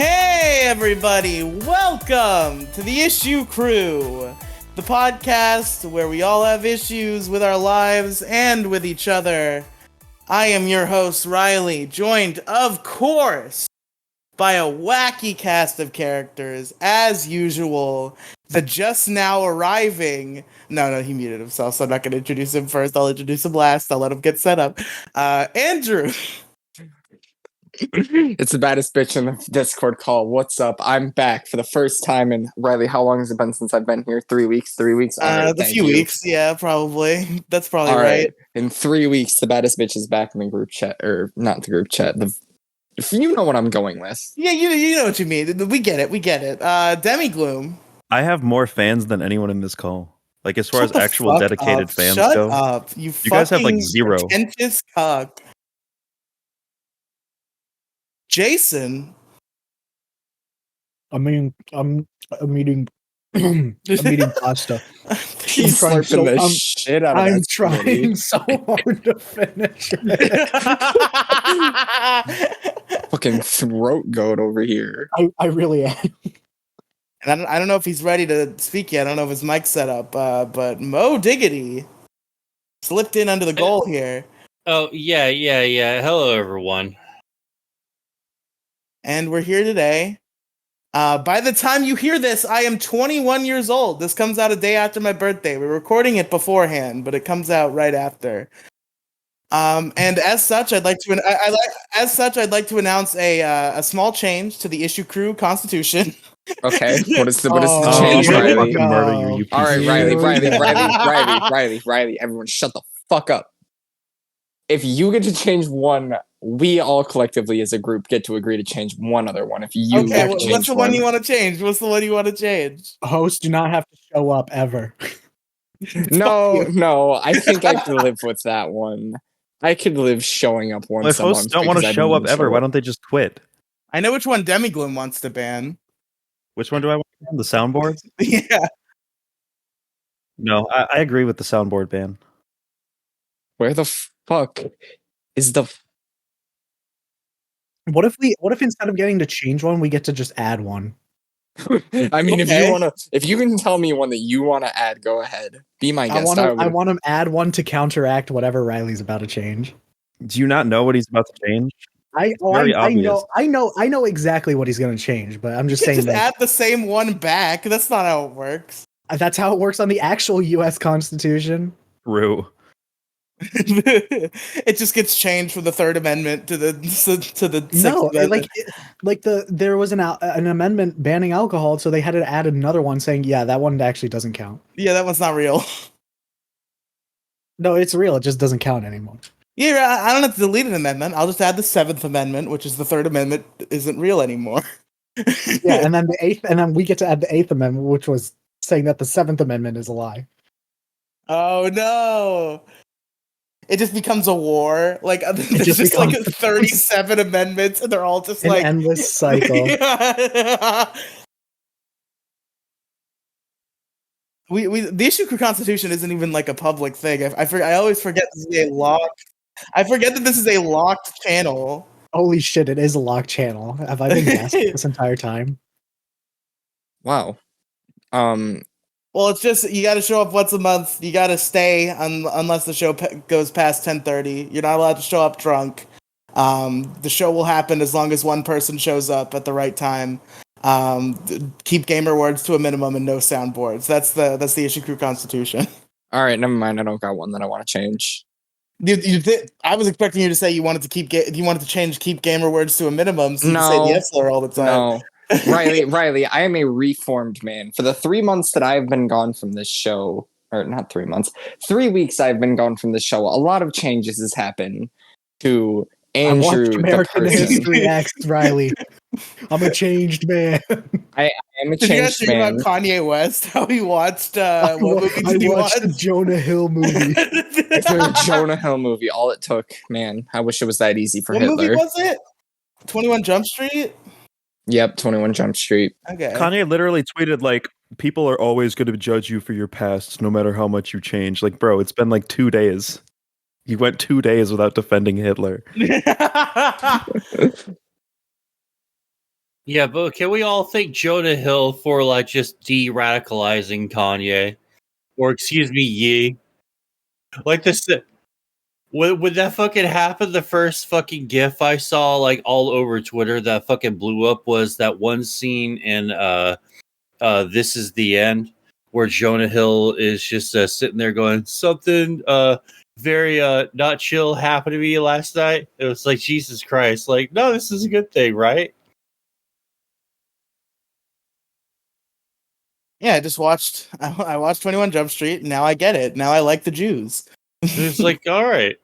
Hey everybody, welcome to the Issue Crew, the podcast where we all have issues with our lives and with each other. I am your host, Riley, joined, of course, by a wacky cast of characters, as usual. The just now arriving... No, he muted himself, so I'm not going to introduce him first. I'll introduce him last. I'll let him get set up. Andrew. It's the baddest bitch in the Discord call. What's up? I'm back for the first time. And Riley, how long has it been since I've been here? 3 weeks? 3 weeks? A few weeks, yeah, probably. That's probably All right. In 3 weeks, the baddest bitch is back in the group chat, or not the group chat. If you know what I'm going with. Yeah, you know what you mean. We get it. Demigloom. I have more fans than anyone in this call. Like, as far as actual dedicated fans go. Shut up. You guys have like zero. Pretentious cuck. Jason. I'm eating pasta. He's slurping the shit out of I'm that trying so hard to finish it. Fucking throat goat over here. I really am. And I don't know if he's ready to speak yet. I don't know if his mic's set up. But Mo Diggity slipped in under the goal here. Oh, yeah. Hello, everyone. And we're here today. By the time you hear this, I am 21 years old. This comes out a day after my birthday. We're recording it beforehand, but it comes out right after. And as such, I'd like to announce a small change to the Issue Crew Constitution. Okay, what is the change, Riley? All right, Riley, everyone shut the fuck up. If you get to change one, we all collectively as a group get to agree to change one other one. If you what's the one you want to change? What's the one you want to change? Hosts do not have to show up ever. No, I think I could live with that one. I could live showing up once. If hosts don't want to show up ever, why don't they just quit? I know which one Demigloom wants to ban. Which one do I want to ban? The soundboard? Yeah. No, I agree with the soundboard ban. Where the fuck is the... What if instead of getting to change one, we get to just add one? I mean, if you can tell me one that you want to add, go ahead. Be my guest. I want to add one to counteract whatever Riley's about to change. Do you not know what he's about to change? I know exactly what he's going to change, but I'm just saying. Just add the same one back. That's not how it works. That's how it works on the actual U.S. Constitution. True. It just gets changed from the Third Amendment to the Sixth Amendment. There was an amendment banning alcohol, so they had to add another one saying, yeah, that one actually doesn't count. Yeah, that one's not real. No, it's real. It just doesn't count anymore. Yeah, I don't have to delete an amendment. I'll just add the Seventh Amendment, which is the Third Amendment isn't real anymore. Yeah, and then the Eighth, and then we get to add the Eighth Amendment, which was saying that the Seventh Amendment is a lie. Oh no! It just becomes a war. Like there's just like 37 amendments, and they're all just an like endless cycle. The Issue Crew Constitution isn't even like a public thing. I always forget this is a locked. I forget that this is a locked channel. Holy shit! It is a locked channel. Have I been gasping this entire time? Wow. Well, it's just you got to show up once a month. You got to stay unless the show goes past 10:30. You're not allowed to show up drunk. The show will happen as long as one person shows up at the right time. Keep gamer words to a minimum and no soundboards. That's the Issue Crew Constitution. All right, never mind. I don't got one that I want to change. I was expecting you to say you wanted to change keep gamer words to a minimum. So you say the F-slur all the time. No. Riley, I am a reformed man. For the 3 months that I've been gone from this show, or not 3 months, 3 weeks I've been gone from the show, a lot of changes has happened to Andrew. I watched American History X, Riley. I'm a changed man. I am a changed man. Did you guys hear about Kanye West? How he watched what movie did he watch? The Jonah Hill movie. It's a Jonah Hill movie. All it took, man. I wish it was that easy for Hitler. What movie was it? 21 Jump Street? Yep, 21 Jump Street. Okay. Kanye literally tweeted, like, people are always going to judge you for your past, no matter how much you change. Like, bro, it's been like 2 days. You went 2 days without defending Hitler. Yeah, but can we all thank Jonah Hill for like just de-radicalizing Kanye, or excuse me, Ye? Like this, when that fucking happened, the first fucking GIF I saw like all over Twitter that fucking blew up was that one scene in This Is the End, where Jonah Hill is just sitting there going something very not chill happened to me last night. It was like, Jesus Christ, like, no, this is a good thing, right? Yeah, I just watched. I watched 21 Jump Street. And now I get it. Now I like the Jews. It's like, all right,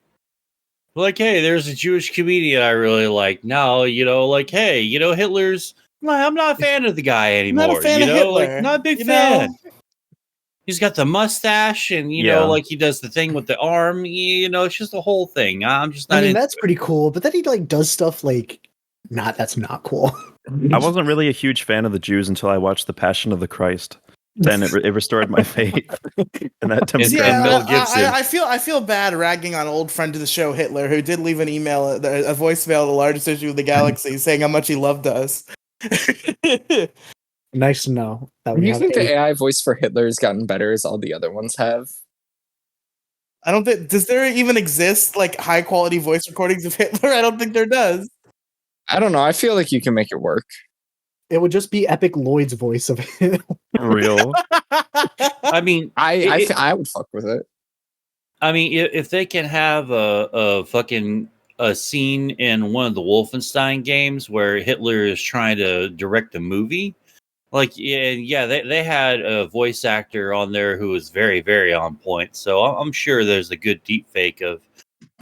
like, hey, there's a Jewish comedian I really like. Now, like, hey, Hitler's. I'm not a fan of the guy anymore. I'm not a fan of Hitler. Like, not a big fan. He's got the mustache, and like he does the thing with the arm. It's just the whole thing. I'm just not. I mean, that's pretty cool. But then he like does stuff like, that's not cool. I wasn't really a huge fan of the Jews until I watched The Passion of the Christ. Then it restored my faith in that temptation. Yeah, Mel Gibson. I feel bad ragging on old friend of the show Hitler, who did leave an email, a voicemail, the largest issue of the galaxy, saying how much he loved us. Nice to know. Do you think the AI voice for Hitler has gotten better as all the other ones have? I don't think. Does there even exist like high quality voice recordings of Hitler? I don't think there does. I don't know. I feel like you can make it work. It would just be Epic Lloyd's voice of it. Real. I mean, I would fuck with it. I mean, if they can have a fucking a scene in one of the Wolfenstein games where Hitler is trying to direct the movie, like, yeah, they had a voice actor on there who was very, very on point. So I'm sure there's a good deep fake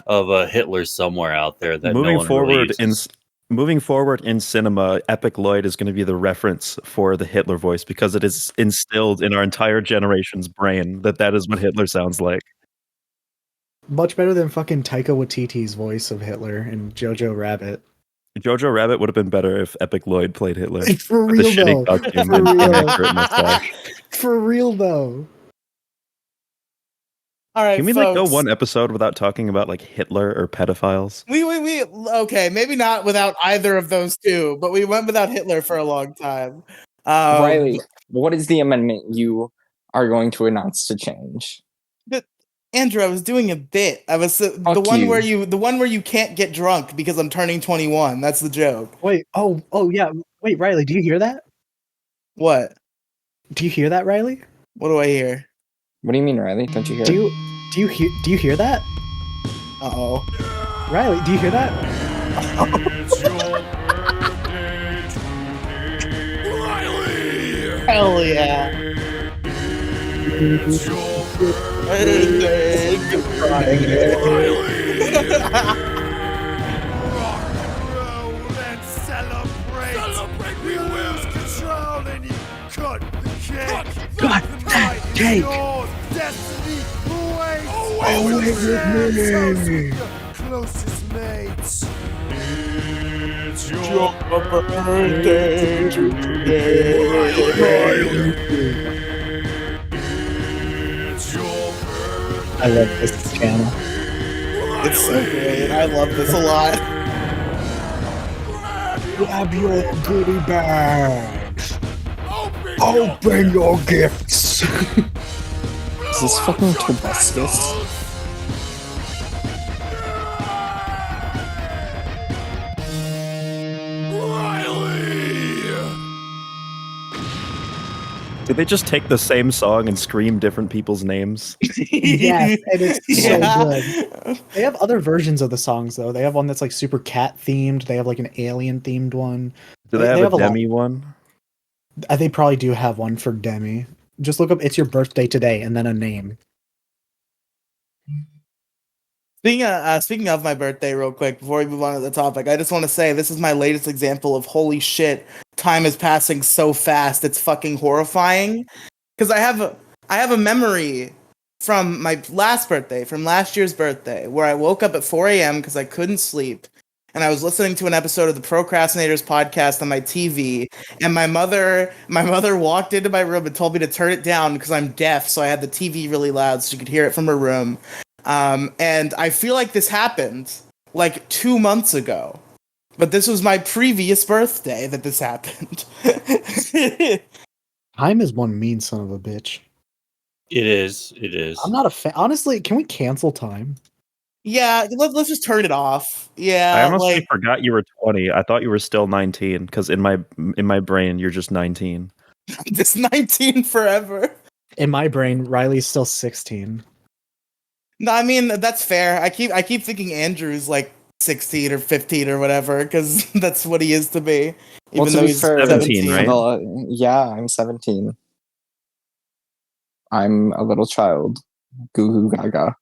of Hitler somewhere out there that moving no one forward really uses. Moving forward in cinema, Epic Lloyd is going to be the reference for the Hitler voice because it is instilled in our entire generation's brain that is what Hitler sounds like. Much better than fucking Taika Waititi's voice of Hitler in Jojo Rabbit. Jojo Rabbit would have been better if Epic Lloyd played Hitler. For With the real shitty though. costume For and real. inaccurate mustache. For real though. All right, Can we folks. go one episode without talking about like Hitler or pedophiles? We okay, maybe not without either of those two, but we went without Hitler for a long time. Riley, what is the amendment you are going to announce to change? Andrew, I was doing a bit. I was the one where you can't get drunk because I'm turning 21. That's the joke. Wait, oh yeah. Wait, Riley, do you hear that? What? Do you hear that, Riley? What do I hear? What do you mean, Riley? Don't you hear? Do you hear that? Uh-oh. Riley, do you hear that? Hell yeah. Let's celebrate. We lose control and you cut the cake. Cut that cake. Your destiny awaits. Away with me. Your closest mates. It's Your birthday today. I love this channel. It's so great. I love this a lot. Grab your goodie bags. Open your gifts. Is this fucking Tobuscus? Did they just take the same song and scream different people's names? Yes, and it's so Yeah. good. They have other versions of the songs though. They have one that's like super cat themed. They have like an alien themed one. Do they have a lot. Demi one? They probably do have one for Demi. Just look up "It's Your Birthday Today" and then a name. Speaking of my birthday, real quick, before we move on to the topic, I just want to say this is my latest example of holy shit, time is passing so fast, it's fucking horrifying. Because I have a memory from my last birthday, from last year's birthday, where I woke up at 4 a.m. because I couldn't sleep, and I was listening to an episode of the Procrastinators podcast on my TV, and my mother walked into my room and told me to turn it down because I'm deaf, so I had the TV really loud so she could hear it from her room. And I feel like this happened like 2 months ago. But this was my previous birthday that this happened. Time is one mean son of a bitch. It is. It is. I'm not a fan. Honestly, can we cancel time? Yeah, let's just turn it off. Yeah, I honestly like forgot you were 20. I thought you were still 19 because in my brain you're just 19. this 19 forever. In my brain, Riley's still 16. No, I mean that's fair. I keep thinking Andrew's like 16 or 15 or whatever because that's what he is to me. Well, Even to though be he's fair, 17, right? Yeah, I'm 17. I'm a little child. Goo goo gaga.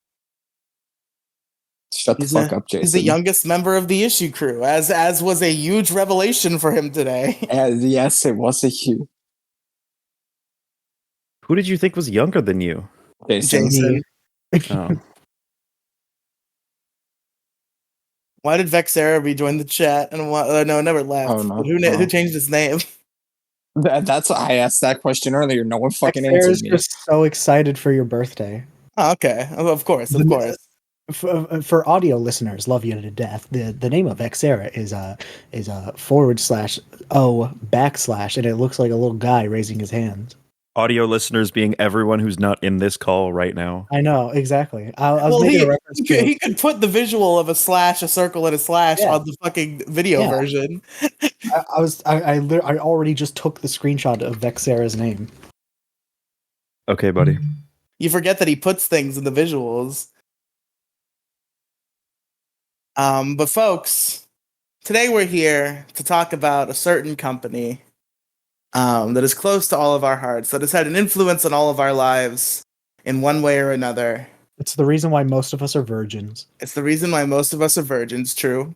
Shut the fuck up, Jason. He's the youngest member of the issue crew, as was a huge revelation for him today. Yes, it was a huge. Who did you think was younger than you? Jason. Jason. Oh. Why did Vexera rejoin the chat? And why, no, it never left. Oh, no. But who changed his name? That's I asked that question earlier. No one fucking Sarah's answered me. just so excited for your birthday. Oh, okay, of course. For audio listeners, love you to death. The name of Xera is /O/ / and it looks like a little guy raising his hand. Audio listeners being everyone who's not in this call right now. I know exactly. I was making a reference to he could put the visual of a slash, a circle, and a slash on the fucking video version. I already just took the screenshot of Vexera's name. Okay, buddy. You forget that he puts things in the visuals. But folks, today we're here to talk about a certain company that is close to all of our hearts, that has had an influence on all of our lives in one way or another. It's the reason why most of us are virgins. It's the reason why most of us are virgins. True.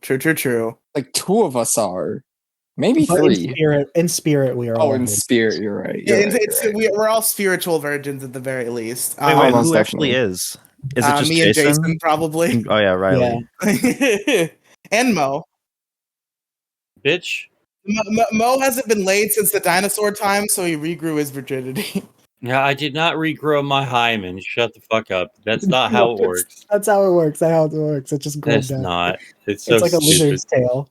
Like 2 of us are. Maybe But 3. in spirit, we are. all Oh, in virgins. spirit, you're right. We're all spiritual virgins at the very least. Wait, Almost who actually definitely. is? Is it just me Jason? and Jason, probably. Oh yeah, Riley. Yeah. And Mo. Bitch. Mo hasn't been laid since the dinosaur time, so he regrew his virginity. Yeah, I did not regrow my hymen. Shut the fuck up. That's not how it works. That's how it works. That's how it works. It just grows That's down. not. It's so It's like a stupid. lizard's tail.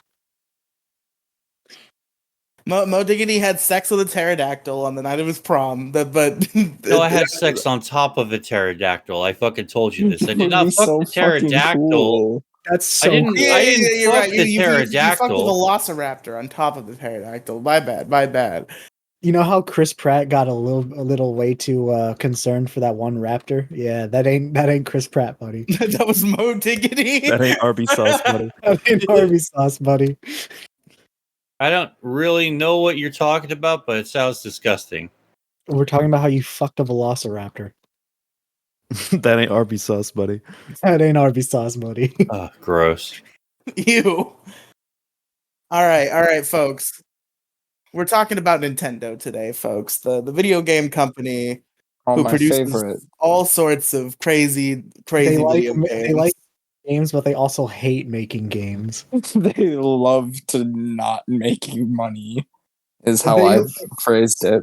Mo Diggity had sex with a pterodactyl on the night of his prom. No, I had sex on top of a pterodactyl. I fucking told you this. I did not fuck the pterodactyl. Cool. That's so. I didn't. Yeah, I didn't you're fuck right. the You fucked the pterodactyl. velociraptor on top of the pterodactyl. My bad. You know how Chris Pratt got a little way too concerned for that one raptor? Yeah, that ain't Chris Pratt, buddy. That was Mo Diggity. That ain't Arby sauce, buddy. That ain't Harvey sauce, buddy. I don't really know what you're talking about, but it sounds disgusting. We're talking about how you fucked a velociraptor. That ain't Arby sauce, buddy. That ain't Harvey sauce, buddy. Gross. You. All right, folks. We're talking about Nintendo today, folks. The video game company Oh, who my produces favorite. all sorts of crazy They video games. they like games, but they also hate making games. They love to not make you money, is how They- I've phrased it.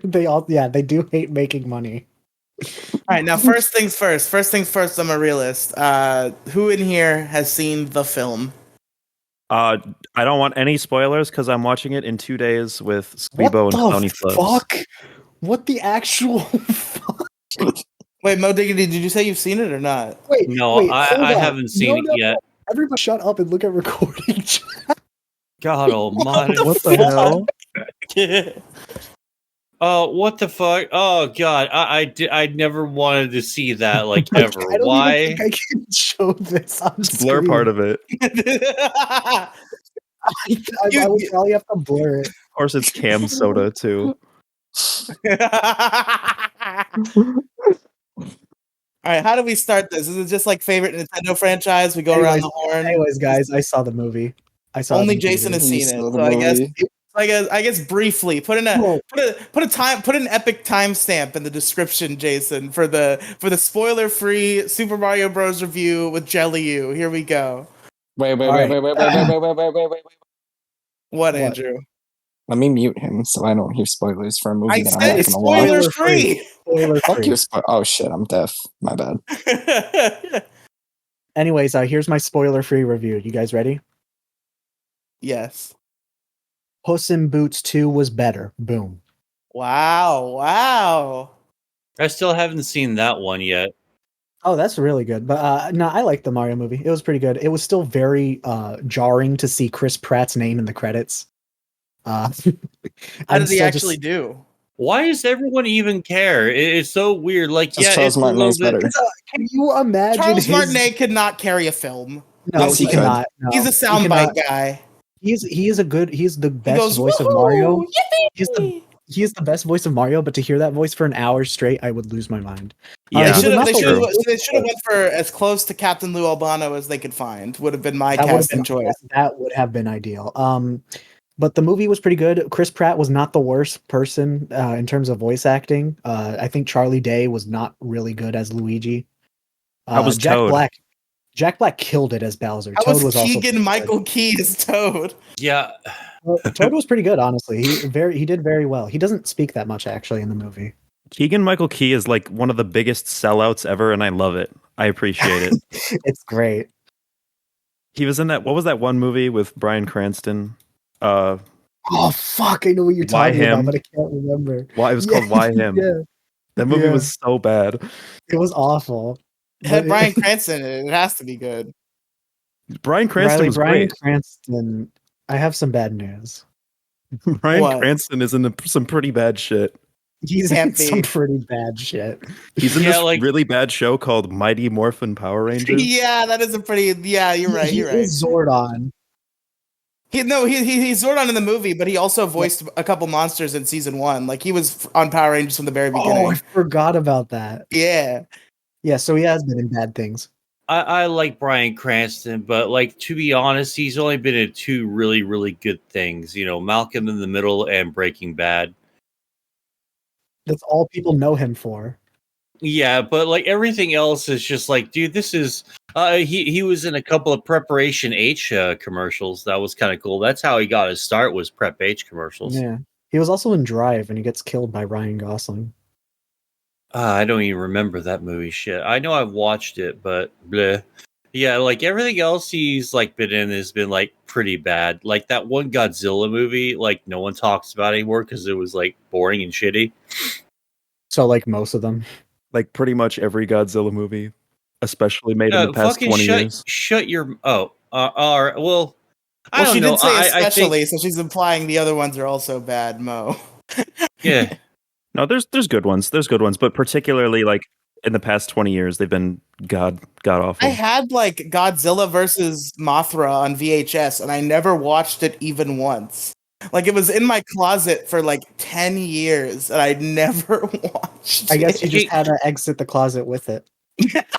They do hate making money. All right, now first things first, I'm a realist. Who in here has seen the film? I don't want any spoilers because I'm watching it in 2 days with Squeebo and Tony Flips. fuck? What the actual fuck? Wait, Mo Diggity, did you say you've seen it or not? Wait, No, wait, I hold on. haven't seen it yet. Everybody shut up and look at recording chat. God almighty. What the hell? Oh, what the fuck? Oh god, I never wanted to see that like I ever. don't Why? even think I can show this on Blur screen. part of it. I would probably have to blur it. Of course, it's Cam Soda too. All right, how do we start this? Is it just like favorite Nintendo franchise? We go around the horn. Anyways, guys, I saw the movie. Only Jason has You seen it, saw the so movie. I guess briefly put an epic timestamp in the description, Jason, for the spoiler-free Super Mario Bros. Review with Jelly U. Here we go. Wait. What, Andrew? Let me mute him so I don't hear spoilers for a movie I that I'm said not gonna watch. spoiler-free. Fuck your oh shit, I'm deaf. My bad. Anyways, here's my spoiler-free review. You guys ready? Yes. Puss in Boots 2 was better. Boom. Wow. I still haven't seen that one yet. Oh, that's really good. But no, I like the Mario movie. It was pretty good. It was still very jarring to see Chris Pratt's name in the credits. How I'm did he still actually do? Why does everyone even care? It's so weird. Like, Just yeah, Charles it's a little Martinet's bit. better. Can you imagine Charles his... Martinet could not carry a film. No, Yes, he he could. cannot. No, He's a he soundbite cannot. guy. He's the He best goes, voice of "Woohoo! Mario. Yippee!" He is the best voice of Mario, but to hear that voice for an hour straight, I would lose my mind. Yeah, he was not They the should have worst. went for as close to Captain Lou Albano as they could find. Would have been my That would have casting been choice. that would have been ideal. But the movie was pretty good. Chris Pratt was not the worst person in terms of voice acting. I think Charlie Day was not really good as Luigi. How was Jack Toad? Black? Jack Black killed it as Bowser. How Toad was was also Keegan Michael Key as Toad? Yeah, Toad was pretty good, honestly. He did very well. He doesn't speak that much actually in the movie. Keegan Michael Key is like one of the biggest sellouts ever, and I love it. I appreciate it. It's great. He was in that. What was that one movie with Bryan Cranston? Uh, Oh fuck! I know what you're Why talking him? about, but I can't remember. Why it was called Why Him? Yeah, That movie Yeah. was so bad. it was awful. It had But- Bryan Cranston in it. It has to be good. Bryan Cranston was Bryan great. Cranston. I have some bad news. Bryan What? Cranston is in some pretty bad shit. He's Can't in some be. pretty bad shit. He's in Yeah, this like- really bad show called Mighty Morphin Power Rangers. Yeah, that is a pretty. Yeah, you're right. He You're right. is Zordon. He's Zordon in the movie, but he also voiced a couple monsters in season 1. Like he was on Power Rangers from the very beginning. Oh, I forgot about that. Yeah. Yeah, so he has been in bad things. I like Bryan Cranston, but like to be honest, he's only been in 2 really, really good things. You know, Malcolm in the Middle and Breaking Bad. That's all people know him for. Yeah, but like everything else is just like, dude, this is. He was in a couple of Preparation H commercials. That was kind of cool. That's how he got his start. Was Prep H commercials. Yeah. He was also in Drive and he gets killed by Ryan Gosling. I don't even remember that movie. Shit, I know I've watched it, but bleh. Yeah, like everything else he's like been in has been like pretty bad. Like that one Godzilla movie, like no one talks about anymore because it was like boring and shitty. So like most of them. Like pretty much every Godzilla movie, especially made in the past Fucking 20 years. shut your. Oh, all right. Well, I Well, don't she know. did say I think, especially, so she's implying the other ones are also bad, Mo. yeah. No, there's good ones. There's good ones, but particularly like in the past 20 years, they've been god awful. I had like Godzilla versus Mothra on VHS, and I never watched it even once. Like it was in my closet for like 10 years, and I never watched I guess you it. just had to exit the closet with it.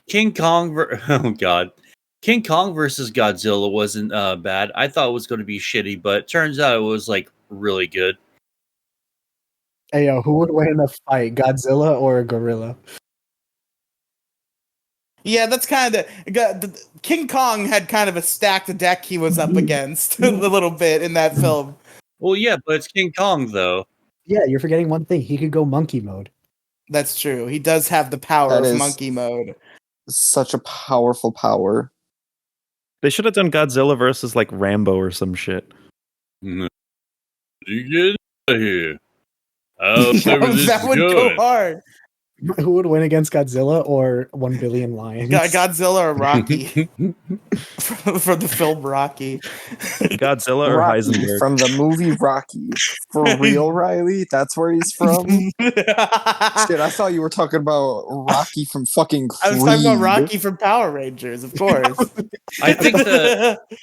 King Kong. Oh God. King Kong versus Godzilla wasn't bad. I thought it was going to be shitty, but it turns out it was like really good. Hey yo, who would win in a fight, Godzilla or a gorilla? Yeah, that's kind of King Kong had kind of a stacked deck he was up against a little bit in that film. Well, yeah, but it's King Kong though. Yeah, you're forgetting one thing. He could go monkey mode. That's true. He does have the power That of is- monkey mode. Such a powerful power. They should have done Godzilla versus like Rambo or some shit. You get out of here. However this That is would going. go hard. Who would win against Godzilla or 1 billion lions? Godzilla or Rocky for the film Rocky. Godzilla or Rocky Heisenberg. from the movie Rocky. For real, Riley? That's where he's from? Shit, I thought you were talking about Rocky from fucking I Creed. was talking about Rocky from Power Rangers, of course. I think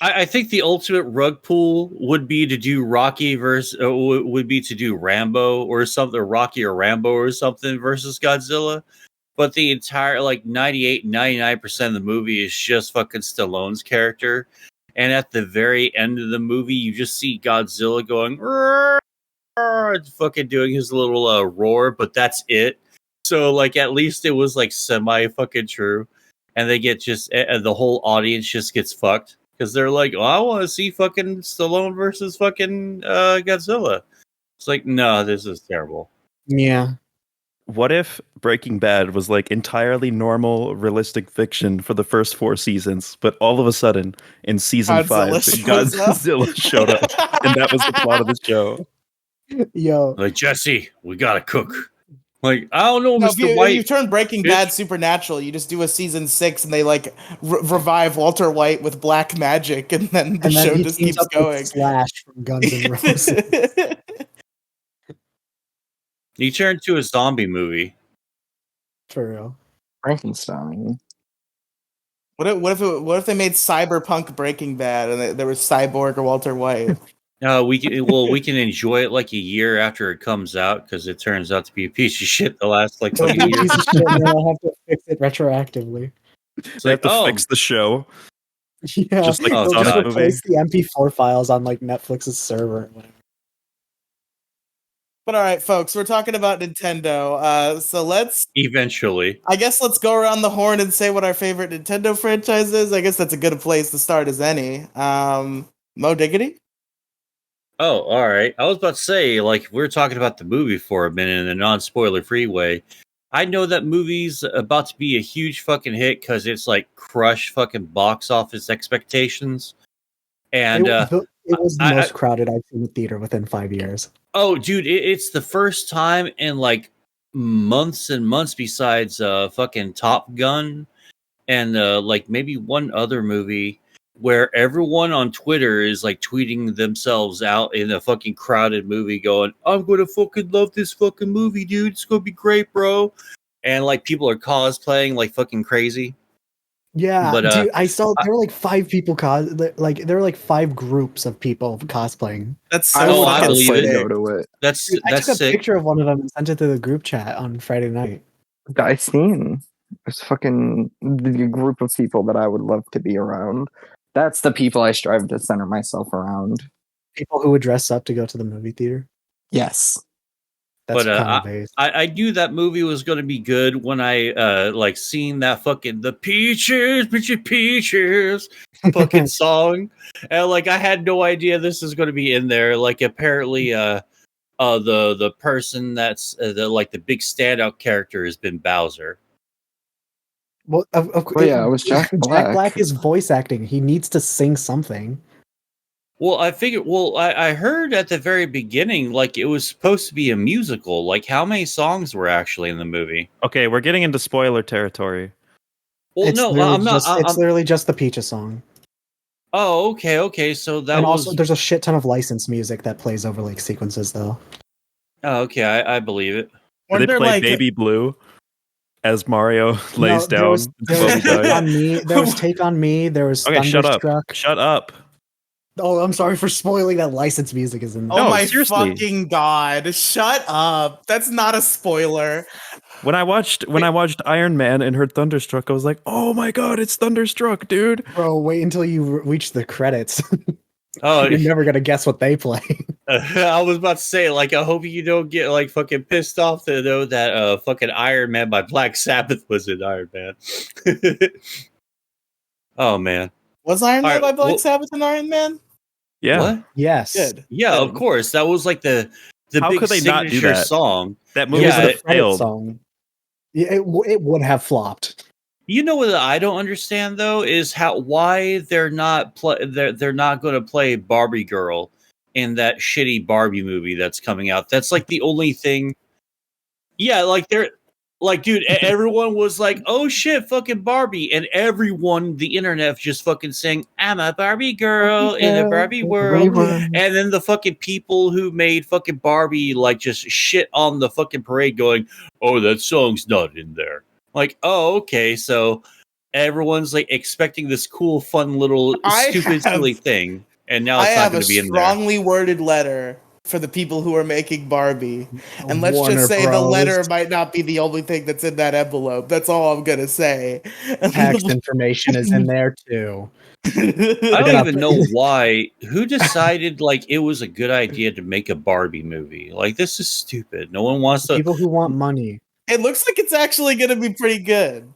I think the ultimate rug pull would be to do Rocky versus would be to do Rambo or something, Rocky or Rambo or something versus Godzilla. But the entire like 99% of the movie is just fucking Stallone's character. And at the very end of the movie, you just see Godzilla going fucking doing his little roar, but that's it. So like at least it was like semi fucking true. And they get just the whole audience just gets fucked because they're like, oh, I want to see fucking Stallone versus fucking Godzilla. It's like, no, this is terrible. Yeah. what if Breaking Bad was like entirely normal, realistic fiction for the first 4 seasons, but all of a sudden in season 5, Godzilla showed up, and that was the plot of the show. Yo, Like, Jesse, we gotta cook. Like, I don't know, No, Mr. if you White. turn Breaking bitch. Bad supernatural, you just do a season 6 and they like revive Walter White with black magic, and then the and then show he just teams keeps up with going. Slash from Guns N' Roses. He turned to a zombie movie. For real. Frankenstein. What if they made Cyberpunk Breaking Bad and there was Cyborg or Walter White? We can enjoy it like a year after it comes out because it turns out to be a piece of shit the last like It'll be fucking a year. piece of shit, and then I'll have to fix it retroactively. It's They have like, to oh, fix the show. Yeah, Just like Oh, they'll the just God. Sonic replace movie. the MP4 files on like Netflix's server. Or whatever. But all right, folks, we're talking about Nintendo. So eventually. I guess let's go around the horn and say what our favorite Nintendo franchise is. I guess that's a good place to start as any. Mo Diggity? Oh, all right. I was about to say, like, we were talking about the movie for a minute in a non-spoiler free way. I know that movie's about to be a huge fucking hit because it's like crushed fucking box office expectations. And it was the I- most crowded I've seen a theater within 5 years. oh, dude, it's the first time in like months and months besides fucking Top Gun and like maybe one other movie where everyone on Twitter is like tweeting themselves out in a fucking crowded movie going, I'm gonna fucking love this fucking movie, dude. It's gonna be great, bro. And like people are cosplaying like fucking crazy. Yeah, But, dude, I saw there were like 5 people like there were like 5 groups of people cosplaying. That's I so would I fucking believe cosplay it. to sick. go to it. That's Dude, I that's took a sick. picture of one of them and sent it to the group chat on Friday night. I seen. It's fucking the group of people that I would love to be around. That's the people I strive to center myself around. People who would dress up to go to the movie theater. Yes. That's But, kind of base. I knew that movie was going to be good when I like seen that fucking the peaches fucking song, and like I had no idea this is going to be in there. Like apparently, the person that's the like the big standout character has been Bowser. Well, of Oh, yeah, it was Jack Black. Jack Black is voice acting. He needs to sing something. Well, I figured. Well, I heard at the very beginning like it was supposed to be a musical. Like how many songs were actually in the movie? Okay, we're getting into spoiler territory. Well, It's no, literally I'm not. It's literally just the Peaches song. Oh, okay. So that And was. also, there's a shit ton of licensed music that plays over like sequences, though. Oh, okay, I believe it. Do Weren't they there, play like- Baby Blue as Mario lays there down was, and there was slowly Take dies? on Me. There was Take on Me. There was Okay, shut up. Thunderstruck. Shut up. Oh, I'm sorry for spoiling that licensed music is in there. Oh No, my seriously. fucking god! Shut up! That's not a spoiler. When I watched Iron Man and heard Thunderstruck, I was like, "Oh my god, it's Thunderstruck, dude!" Bro, wait until you reach the credits. Oh, You're never gonna guess what they play. I was about to say, like, I hope you don't get like fucking pissed off to know that fucking Iron Man by Black Sabbath was in Iron Man. Oh man, Was Iron Man Alright, by Black well- Sabbath and Iron Man? Yeah, what? Yes. Good. Yeah, of Good. course. That was like the How big could they not do signature that? song. that It movie was Yeah, the would have credit failed. song. Yeah, it would have flopped. You know what I don't understand though is why they're not they're not going to play Barbie Girl in that shitty Barbie movie that's coming out. That's like the only thing. Yeah, like they're like, dude, everyone was like, "Oh shit, fucking Barbie," and everyone, the internet, just fucking saying, "I'm a Barbie girl in a Barbie world." And then the fucking people who made fucking Barbie like just shit on the fucking parade, going, "Oh, that song's not in there." Like, oh, okay, so everyone's like expecting this cool, fun little stupid, silly thing, and now I it's not have going a to be in there. strongly worded letter for the people who are making Barbie. And let's Warner just say the Bros. letter might not be the only thing that's in that envelope. That's all I'm gonna say. Tax information is in there too. I They're don't gonna even know why. Who decided like it was a good idea to make a Barbie movie? Like this is stupid. No one wants to. People who want money. It looks like it's actually gonna be pretty good.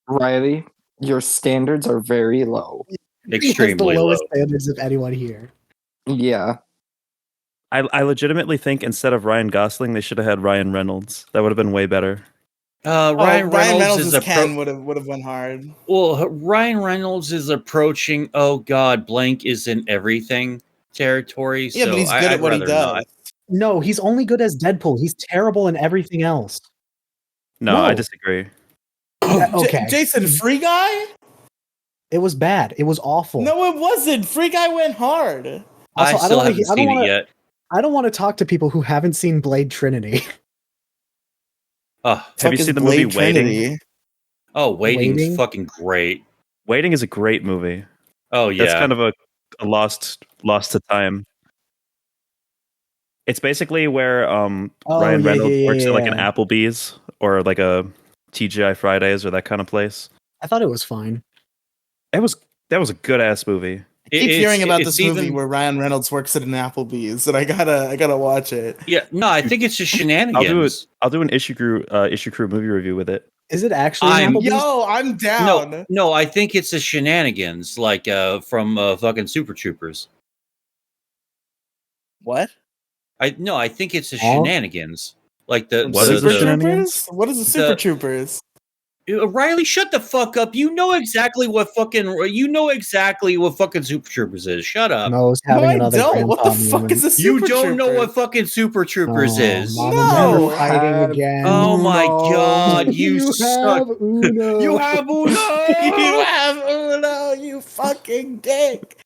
Riley, your standards are very low. He has Extremely the lowest low. standards of anyone here. Yeah. I legitimately think instead of Ryan Gosling, they should have had Ryan Reynolds. That would have been way better. Ryan Reynolds is as Ken would have went hard. Well, Ryan Reynolds is approaching. Oh God, blank is in everything territory. Yeah, so but he's good I'd at what he rather does. not. No, he's only good as Deadpool. He's terrible in everything else. No, No. I disagree. Okay. Jason, Free Guy? It was bad. It was awful. No, it wasn't. Free Guy went hard. Also, I still wanna- haven't seen it yet. I don't want to talk to people who haven't seen Blade Trinity. Oh, Have Fuck you is seen the movie Blade Waiting? Trinity? Waiting's Waiting? fucking great. Waiting is a great movie. Oh yeah, That's kind of a lost to time. It's basically where Ryan Reynolds works at like an Applebee's or like a TGI Fridays or that kind of place. I thought it was fine. That was a good ass movie. I keep hearing about this movie even- where Ryan Reynolds works at an Applebee's, and I gotta watch it. Yeah, no, I think it's just shenanigans. I'll do an issue crew movie review with it. Is it actually I'm- Applebee's? Yo, I'm down. No, I think it's a shenanigans, like from fucking Super Troopers. What? I think it's a Huh? shenanigans, like the What is Super it? Troopers? What is the Super The- Troopers? Riley, shut the fuck up. You know exactly what fucking Super Troopers is. Shut up. Mo's No, having I another don't. What the grandpa fuck moment. is a You Super don't know Trooper? what fucking Super Troopers is. Mom and No. Dad are fighting again. Oh my god, you you suck. have Uno. You have Uno. You have Uno, you fucking dick.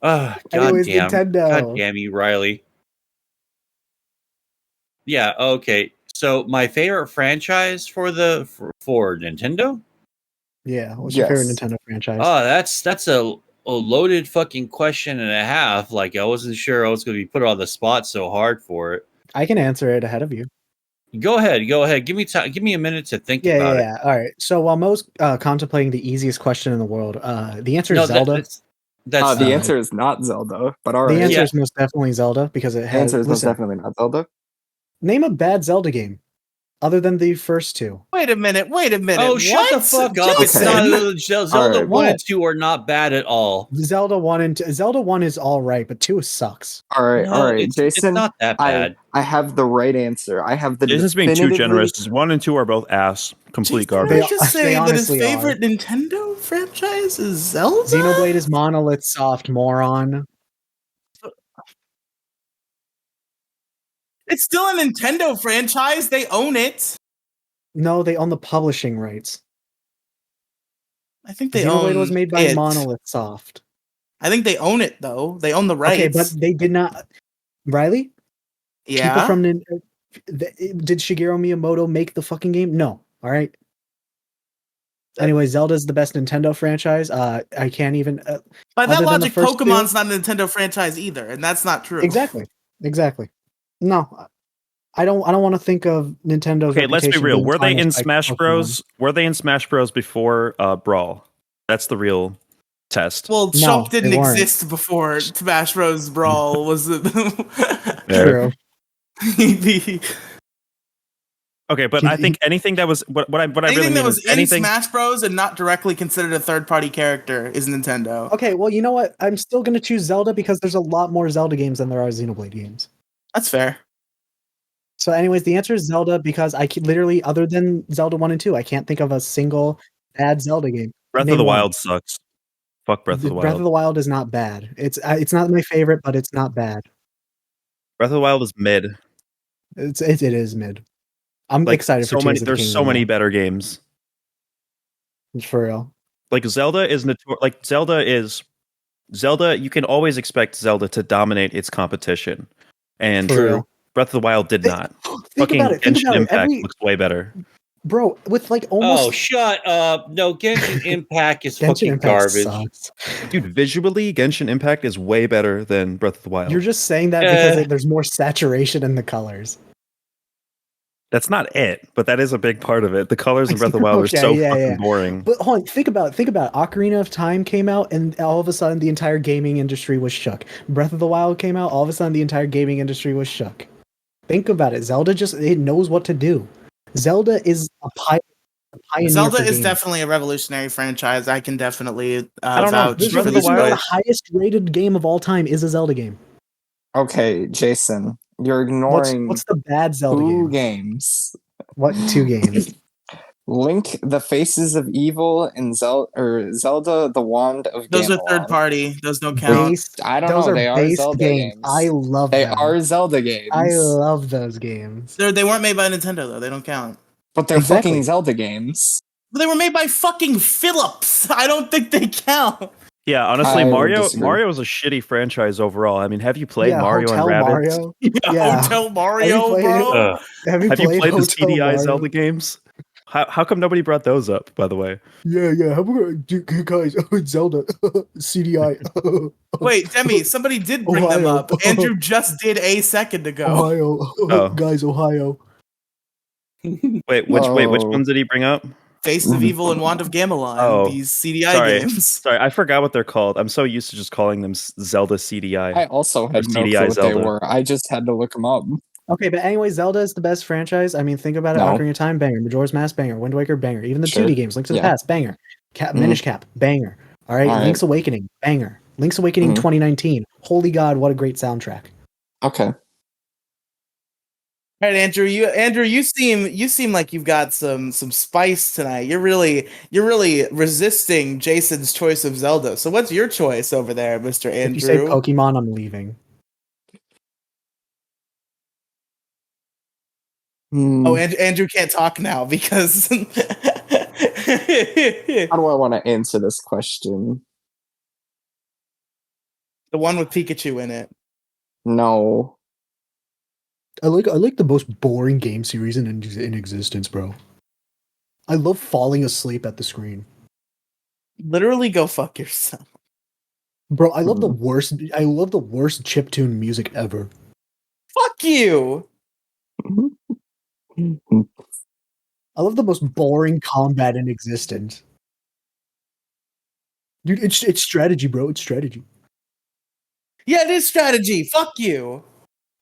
God Anyways, damn. Nintendo. God damn you, Riley. Yeah, okay. So my favorite franchise for Nintendo? Yeah, what's your favorite Yes. Nintendo franchise? Oh, that's a loaded fucking question and a half. Like I wasn't sure I was going to be put on the spot so hard for it. I can answer it ahead of you. Go ahead. Give me time. Give me a minute to think about it. All right. So while Mo's contemplating the easiest question in the world, the answer is Zelda. That's The answer is not Zelda, but all The right. answer Yeah. is most definitely Zelda because it The has. answer is most Listen, definitely not Zelda. name a bad Zelda game other than the first two. Wait a minute. Oh, shut the What? fuck up! It's Jason? not Zelda Alright. 1 and What? 2 are not bad at all. Zelda 1 and 2. Zelda 1 is all right, but 2 sucks. All right, No, all right, it's Jason. not that bad. I have the right answer. I have the Jason's being too definitively- generous. 1 and 2 are both ass. Complete Did garbage. I just They say that his honestly favorite Nintendo franchise is Zelda? Xenoblade is Monolith Soft, moron. It's still a Nintendo franchise. They own it. No, they own the publishing rights. I think they own Xenoblade was made by it. Monolith Soft. I think they own it though. They own the rights. Okay, but they did not. Riley, yeah. people from did Shigeru Miyamoto make the fucking game? No. All right. Anyway, Zelda's the best Nintendo franchise. I can't even. By that other than the logic, first two- Pokemon's not a Nintendo franchise either, and that's not true. Exactly. No, I don't want to think of Nintendo's. Okay, let's be reputation real. being Were they in tarnished by Smash Pokemon. Bros? Were they in Smash Bros before Brawl? That's the real test. Well, No, Chump didn't they weren't. exist before Smash Bros. Brawl was it? True. Okay, but I think anything that was what I really Anything mean that was is in anything. Smash Bros. And not directly considered a third-party character is Nintendo. Okay, well, you know what? I'm still going to choose Zelda because there's a lot more Zelda games than there are Xenoblade games. That's fair. So, anyways, the answer is Zelda because I can literally, other than Zelda 1 and 2, I can't think of a single bad Zelda game. Breath Name of the one. Wild sucks. Fuck Breath of the Wild. Breath of the Wild is not bad. It's not my favorite, but it's not bad. Breath of the Wild is mid. It is mid. I'm Like excited so for many. Tears of the There's so Kingdom, many though. better games. For real. Like Zelda is Zelda. You can always expect Zelda to dominate its competition, and For real. Breath of the Wild did not. Think Fucking about it. Think Genshin about it. Impact looks way better. Bro, with like almost Oh, shut up! No, Genshin Impact is Genshin fucking Impact garbage. sucks. Dude, visually, Genshin Impact is way better than Breath of the Wild. You're just saying that because there's more saturation in the colors. That's not it, but that is a big part of it. The colors in Breath of the Wild Okay, are so yeah, fucking yeah. boring. But hold on, think about it. Ocarina of Time came out, and all of a sudden the entire gaming industry was shook. Breath of the Wild came out, all of a sudden the entire gaming industry was shook. Think about it. Zelda it knows what to do. Zelda is a pioneer. Zelda for is gaming. definitely a revolutionary franchise. I can definitely I don't know. vouch This for is this Breath of the the Wild- choice. highest rated game of all time is a Zelda game. Okay, Jason, you're ignoring What's the bad Zelda two game? games. What 2 games? Link: The Faces of Evil and Zelda: The Wand of Those are Gamelon. third party. Those don't count. Based, I don't those know. are They are based Zelda games. games. I love They them. are Zelda games. I love those games. They weren't made by Nintendo though. They don't count. But they're Exactly. fucking Zelda games. But they were made by fucking Philips. I don't think they count. Yeah, honestly, I would Mario disagree. is a shitty franchise overall. I mean, have you played Yeah, Mario and Hotel Rabbids? Mario. Yeah. Hotel Mario, played it? bro. Have you Have you played played the Hotel CDI Mario? Zelda games? How come nobody brought those up, by the way? Yeah. How about guys? Zelda CDI. Wait, Demi, somebody did bring them Ohio. up. Andrew just did a second ago. Ohio. Oh. Guys, Ohio. Wait, which Oh. ones did he bring up? Face of Evil and Wand of Gamelon. Oh, These CDI sorry. games. Sorry, I forgot what they're called. I'm so used to just calling them Zelda CDI. I also had no CDI clue what Zelda. they were. I just had to look them up. Okay, but anyway, Zelda is the best franchise. I mean, think about it. No. Ocarina of Time, banger. Majora's Mask, banger. Wind Waker, banger. Even the Sure. 2D games, Link to the Yeah. Past, banger. Mhm. Minish Cap, banger. All right, All right. Link's Awakening, banger. Link's Awakening Mhm. 2019. Holy God, what a great soundtrack. Okay. All right, Andrew. You seem like you've got some spice tonight. You're really resisting Jason's choice of Zelda. So what's your choice over there, Mr. Andrew? If you say Pokemon, I'm leaving. Oh, Andrew can't talk now because How do I want to answer this question? the one with Pikachu in it. No. I like the most boring game series in existence, bro. I love falling asleep at the screen. Literally, go fuck yourself. Bro, I love the worst chiptune music ever. Fuck you. I love the most boring combat in existence. Dude, it's strategy, bro. It's strategy. Yeah, it is strategy. Fuck you.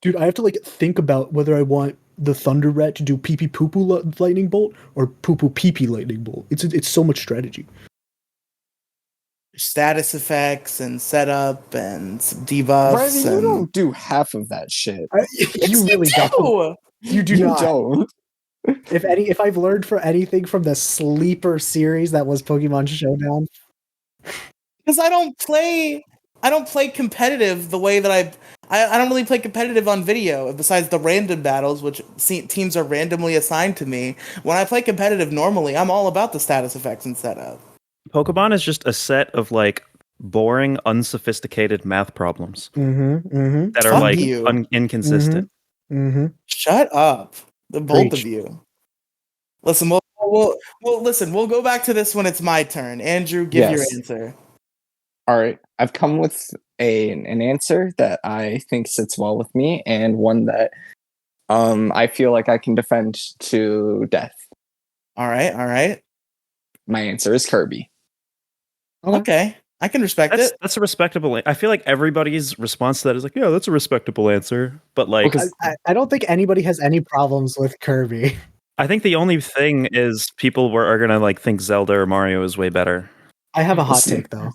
Dude, I have to like think about whether I want the Thunder Rat to do pee pee poo poo lightning bolt or poo poo pee pee lightning bolt. It's so much strategy. Status effects and setup and some debuffs. Riley, you and... don't do half of that shit. You really don't. You do You not. don't. If I've learned for anything from the sleeper series that was Pokemon Showdown, Because I don't play competitive the way that I don't really play competitive on video besides the random battles, which teams are randomly assigned to me. When I play competitive normally, I'm all about the status effects and setup. Pokemon is just a set of like boring, unsophisticated math problems that are Fuck like you. inconsistent. Shut up, the both Preach. of you. Listen, we'll go back to this when it's my turn. Andrew, give your Yes. answer. All right. I've come with an answer that I think sits well with me and one that I feel like I can defend to death. All right. My answer is Kirby. Okay. I can respect it. That's a respectable. I feel like everybody's response to that is like, yeah, that's a respectable answer. But like, Because- I don't think anybody has any problems with Kirby. I think the only thing is people are gonna like think Zelda or Mario is way better. I have a hot Listen. take though.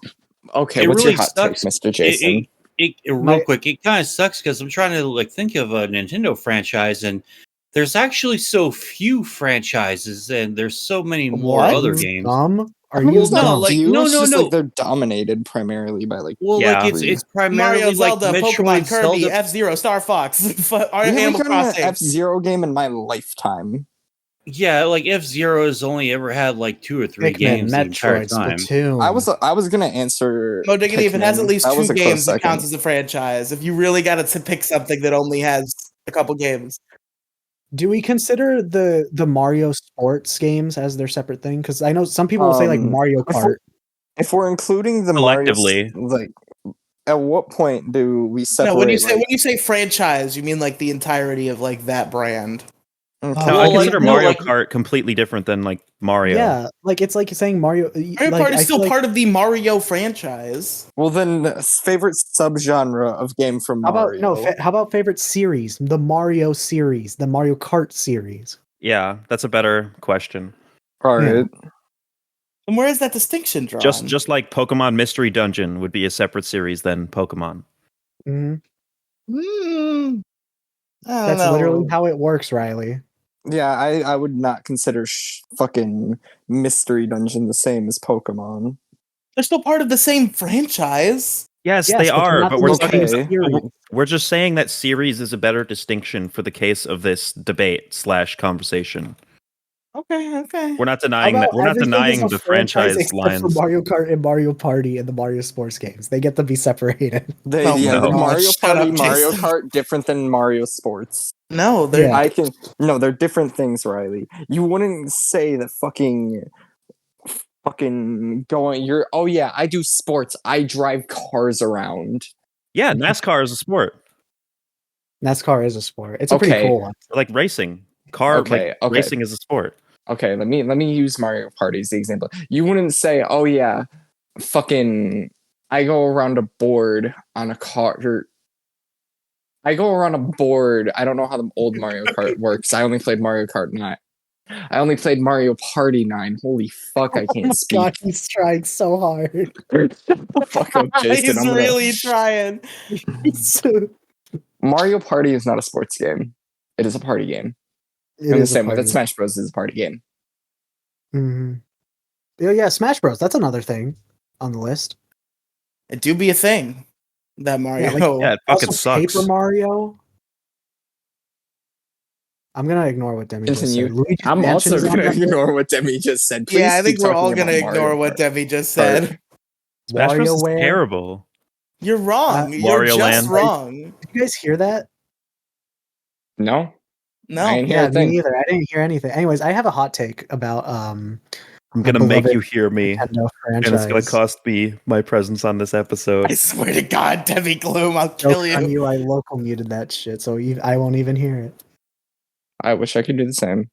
Okay, It what's really your hot sucks. take, Mr. Jason? Real quick, it kind of sucks because I'm trying to like think of a Nintendo franchise, and there's actually so few franchises, and there's so many more What? other games. Are Well, you it's not No, dumb? like- few, no, it's no, just no. like they're dominated primarily by like Well, Yeah. like it's primarily Mario, Zelda, like Pokemon, Metroid, Kirby, Zelda. F-Zero, Star Fox, we haven't Animal gotten an Crossing. F-Zero game in my lifetime. Yeah, like F-Zero has only ever had like 2 or 3 Pikmin, games the entire Metroid, time. Splatoon. I was gonna answer. No diggity, if it has Pikmin. at least That was 2 a close games, it second. counts as a franchise. If you really got to pick something that only has a couple games. Do we consider the Mario sports games as their separate thing? Because I know some people will say like Mario Kart. If we're including the Collectively. Mario, like, at what point do we separate? No, when like, you say franchise, you mean like the entirety of like that brand. okay. No, Well, I like- consider no, Mario like- Kart completely different than like Mario. Yeah, like it's like saying Mario. Mario like, Kart is I still feel like- part of the Mario franchise. Well, then, favorite subgenre of game from How Mario. about how about favorite series? The Mario series, the Mario Kart series. Yeah, that's a better question. All right. And where is that distinction drawn? Just like Pokemon Mystery Dungeon would be a separate series than Pokemon. Mhm. I don't That's know. literally how it works, Riley. Yeah, I would not consider fucking Mystery Dungeon the same as Pokemon. They're still part of the same franchise. Yes, Yes, they but they're are, not but the we're most talking. series. We're just saying that series is a better distinction for the case of this debate / conversation. Okay. We're not How denying about that. We're not everything is denying a the franchise franchise except lines. for Mario Kart and Mario Party and the Mario Sports games. They get to be separated. Oh Yeah, my the God, Mario shut Party, up, Mario Jason. Kart, different than Mario Sports. No, they're Yeah. They're different things, Riley. You wouldn't say that fucking going. I do sports. I drive cars around. Yeah, NASCAR is a sport. NASCAR is a sport. It's a pretty Okay. cool one. Like racing. Okay. Racing is a sport. Okay, let me use Mario Party as the example. You wouldn't say, "Oh yeah, fucking I go around a board on a car." I go around a board. I don't know how the old Mario Kart works. I only played Mario Kart 9. I only played Mario Party 9. Holy fuck, I Oh can't my speak. God, he's trying so hard. Fuck up, Jason. he's really trying. Mario Party is not a sports game. It is a party game. It In the is a same way that party. Smash Bros is a party game. Mhm. Yeah, Smash Bros. That's another thing on the list. It do be a thing. That Mario. Yeah, it fucking Also, sucks. Paper Mario. I'm gonna ignore what Demi just Continue. said. Luigi's I'm Mansion also is on going to that list. ignore what Demi just said. Please Yeah, I think keep we're all talking gonna about ignore Mario what Kart. Debbie just said. Smash Bros is WarioWare. terrible. You're wrong. You're Wario just Land. wrong. Did you guys hear that? No? No. I ain't hear Yeah, a me thing. neither. I didn't hear anything. Anyways, I have a hot take about I'm gonna make beloved you hear me, Nintendo and franchise. it's gonna cost me my presence on this episode. I swear to God, Debbie Gloom, I'll Joke kill on you. you, I local muted that shit, so I won't even hear it. I wish I could do the same.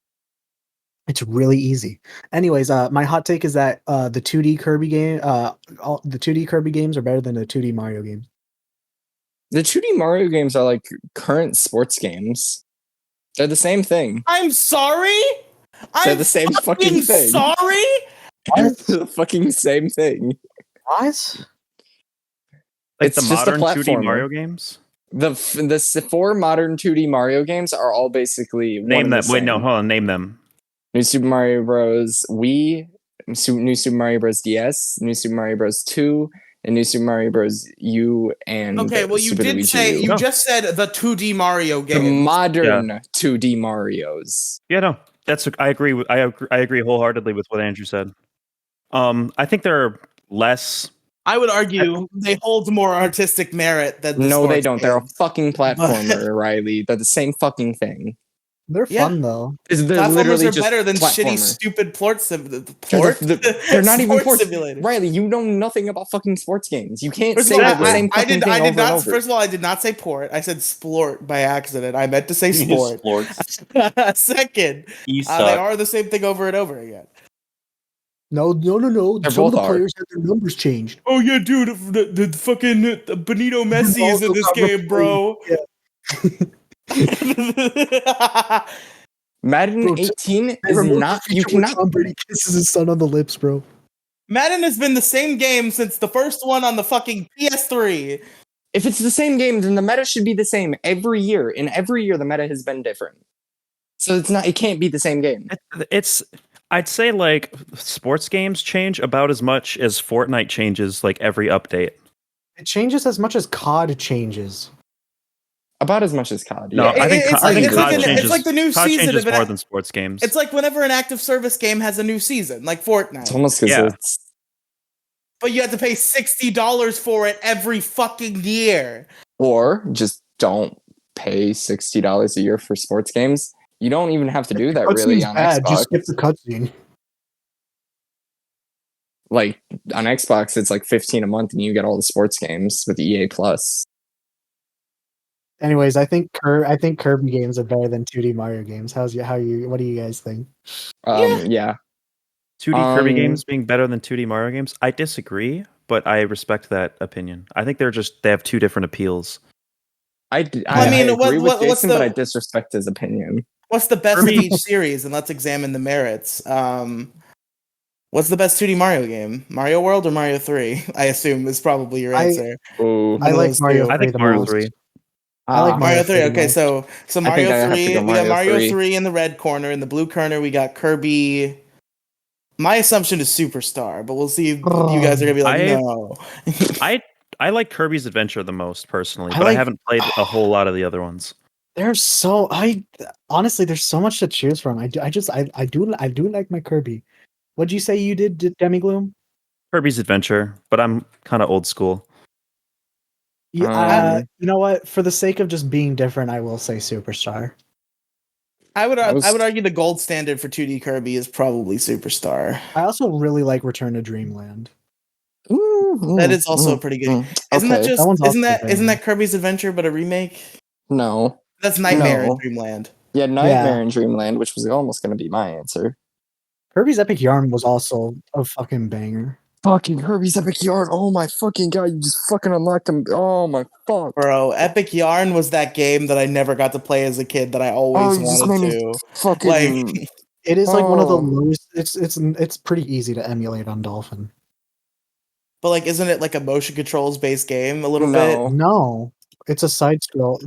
It's really easy. Anyways, my hot take is that the 2D Kirby game, the 2D Kirby games are better than the 2D Mario games. The 2D Mario games are like current sports games. They're the same thing. I'm sorry? They're I'm the same fucking thing. sorry? It's the fucking same thing. What? Like It's the just a modern 2D platformer. Mario games. The 4 modern 2D Mario games are all basically one Name and them. the Wait, no, same. hold on. Name them. New Super Mario Bros. Wii, New Super Mario Bros. DS, New Super Mario Bros. 2, and New Super Mario Bros. U and Okay, well, you Super did Luigi say, U. you No. just said the 2D Mario The game. modern 2D Marios. Yeah, no, I agree with. I agree wholeheartedly with what Andrew said. I think they're less. I would argue they hold more artistic merit than the No, they sports don't. They're a games. fucking platformer, Riley. They're the same fucking thing. They're Yeah. fun though. They're Platformers literally are just better than shitty, platformer. stupid They're not even sports. simulator. Riley, you know nothing about fucking sports games. You can't First say of all, that the Exactly. same fucking thing I did over and not. over. First of all, I did not say port. I said splort by accident. I meant to say sport. Sports. Second, You they suck. are the same thing over and over again. No. They're Some of both the are. players have their numbers changed. Oh yeah, dude, the fucking Benito Messi is in this game, bro. Madden Bro, 18 They is removed not. the You feature where cannot. Tom Brady kisses his son on the lips, bro. Madden has been the same game since the first one on the fucking PS3. If it's the same game, then the meta should be the same every year. In every year, the meta has been different. So it's not. It can't be the same game. It's. I'd say like sports games change about as much as Fortnite changes like every update. It changes as much as COD changes. About as much as COD. No, Yeah. I think It's I like- think it's like COD an- it's changes. like the new COD season changes of an more a- than sports games. It's like whenever an active service game has a new season, like Fortnite. It's almost because Yeah. it's. But you have to pay $60 for it every fucking year. Or just don't pay $60 a year for sports games. You don't even have to do that really Cutscene's on bad. Xbox. Just skip the cutscene. Like on Xbox, it's like $15 a month, and you get all the sports games with EA Plus. Anyways, I think Kirby games are better than 2D Mario games. What do you guys think? Yeah. 2D Kirby Um, games being better than 2D Mario games? I disagree, but I respect that opinion. I think they have two different appeals. I mean, agree with what's Jason, the- but I disrespect his opinion. What's the best Kirby- of each series? And let's examine the merits. What's the best 2D Mario game? Mario World or Mario 3? I assume is probably your I- answer. Oh, One I of like those Mario two. I think the Mario most. 3. I like Mario 3. pretty Okay, much. so I Mario think I have to 3. go We got Mario Mario 3. 3 in the red corner. In the blue corner, we got Kirby. My assumption is Superstar, but we'll see if you guys are gonna be like, I- no. I like Kirby's Adventure the most personally, I but I like- haven't played a whole lot of the other ones. There's honestly there's so much to choose from. I do like my Kirby. What'd you say you did, Demigloom? Kirby's Adventure, but I'm kind of old school. Yeah, you know what? For the sake of just being different, I will say Superstar. I would I was- argue the gold standard for 2D Kirby is probably Superstar. I also really like Return to Dreamland. That is also pretty good. Isn't that Okay. just That one's isn't also that isn't banging. that Kirby's Adventure but a remake? No. That's Nightmare in No. Dreamland. Yeah, Nightmare in Dreamland, which was almost going to be my answer. Kirby's Epic Yarn was also a fucking banger. Fucking Kirby's Epic Yarn. Oh my fucking god, you just fucking unlocked him. Oh my fuck. Bro, Epic Yarn was that game that I never got to play as a kid that I always you just wanted made me to. fucking. Like It is like one of the Oh. lowest. It's pretty easy to emulate on Dolphin. but like isn't it like a motion controls based game a little No. bit? No, it's a side scroll.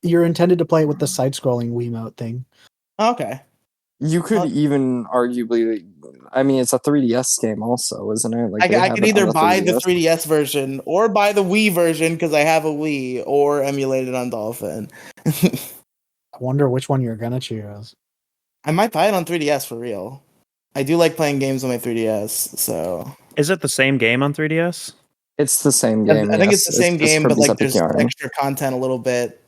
You're intended to play it with the side scrolling Wiimote thing. Okay. You could Uh, even arguably. I mean, it's a 3DS game, also, isn't it? Like they I have could it on either the buy the 3DS. 3DS version or buy the Wii version because I have a Wii or emulate it on Dolphin. I wonder which one you're gonna choose. I might buy it on 3DS for real. I do like playing games on my 3DS, so Is it the same game on 3DS? It's the same I game. think yes. it's the same game, but Kirby's like Epic there's Yarn. extra content a little bit.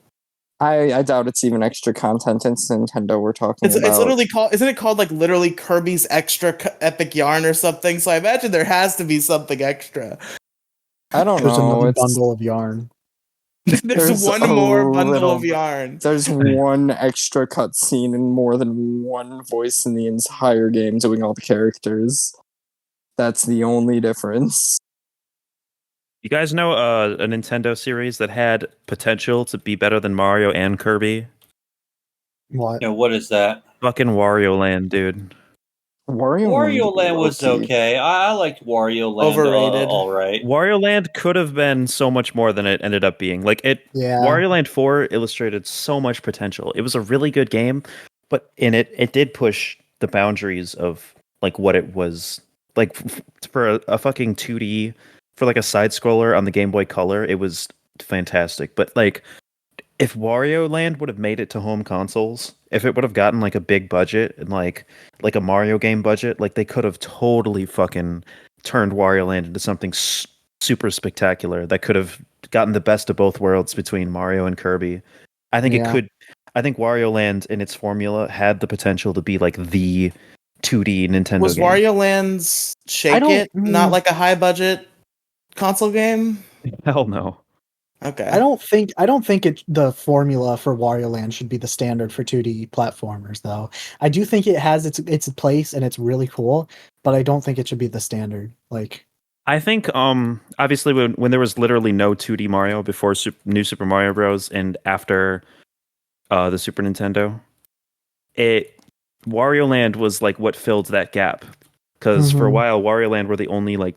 I doubt it's even extra content. It's Nintendo we're talking It's about. literally called, isn't it called like literally Kirby's Extra Epic Yarn or something? So I imagine there has to be something extra. I don't There's know. another It's, bundle of yarn. There's one a more bundle little- of yarn. There's one extra cutscene and more than one voice in the entire game doing all the characters. That's the only difference. You guys know a Nintendo series that had potential to be better than Mario and Kirby? What? No, what is that? Fucking Wario Land, dude. Wario Land was low-key. okay. I liked Wario Land. Overrated. All right. Wario Land could have been so much more than it ended up being. Like it, Yeah. Wario Land 4 illustrated so much potential. It was a really good game, but in it did push the boundaries of like what it was like for a fucking 2D, for like a side scroller on the Game Boy Color. It was fantastic. But like, if Wario Land would have made it to home consoles, if it would have gotten like a big budget and like a Mario game budget, like they could have totally fucking turned Wario Land into something super spectacular that could have gotten the best of both worlds between Mario and Kirby. I think it Yeah. could. I think Wario Land in its formula had the potential to be like the 2D Nintendo Was game. Wario Land's Shake don't- It not like a high budget console game? Hell no. Okay. I don't think the formula for Wario Land should be the standard for 2D platformers though. I do think it has its place and it's really cool, but I don't think it should be the standard. Like I think obviously when there was literally no 2D Mario before New Super Mario Bros. And after the Super Nintendo, Wario Land was like what filled that gap. Because for a Mhm. while, Wario Land were the only like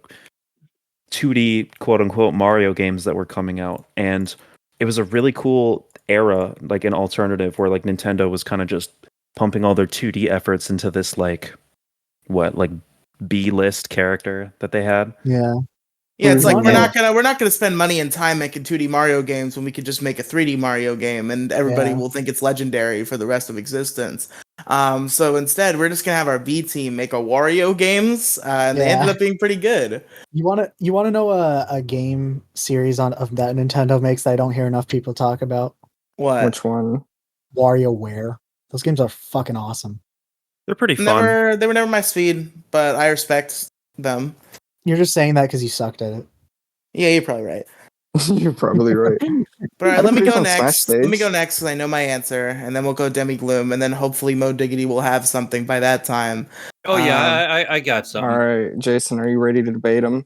2D quote unquote Mario games that were coming out. And it was a really cool era, like an alternative where like Nintendo was kind of just pumping all their 2D efforts into this like B-list character that they had. yeah. Yeah, it's like There's we're not gonna spend money and time making 2D Mario games when we could just make a 3D Mario game and everybody Yeah. will think it's legendary for the rest of existence. So instead, we're just gonna have our B team make a Wario games, and they ended Yeah. up being pretty good. You wanna know a game series of that Nintendo makes that I don't hear enough people talk about? What? Which one? WarioWare. Those games are fucking awesome. They're pretty fun. They were never my speed, but I respect them. You're just saying that because you sucked at it. Yeah, you're probably right. You're probably right. But all right, Had let me pretty go fun Smash next. Let me stage. go next because I know my answer, and then we'll go Demi Gloom, and then hopefully Mo Diggity will have something by that time. Oh yeah, I got something. All right, Jason, are you ready to debate him?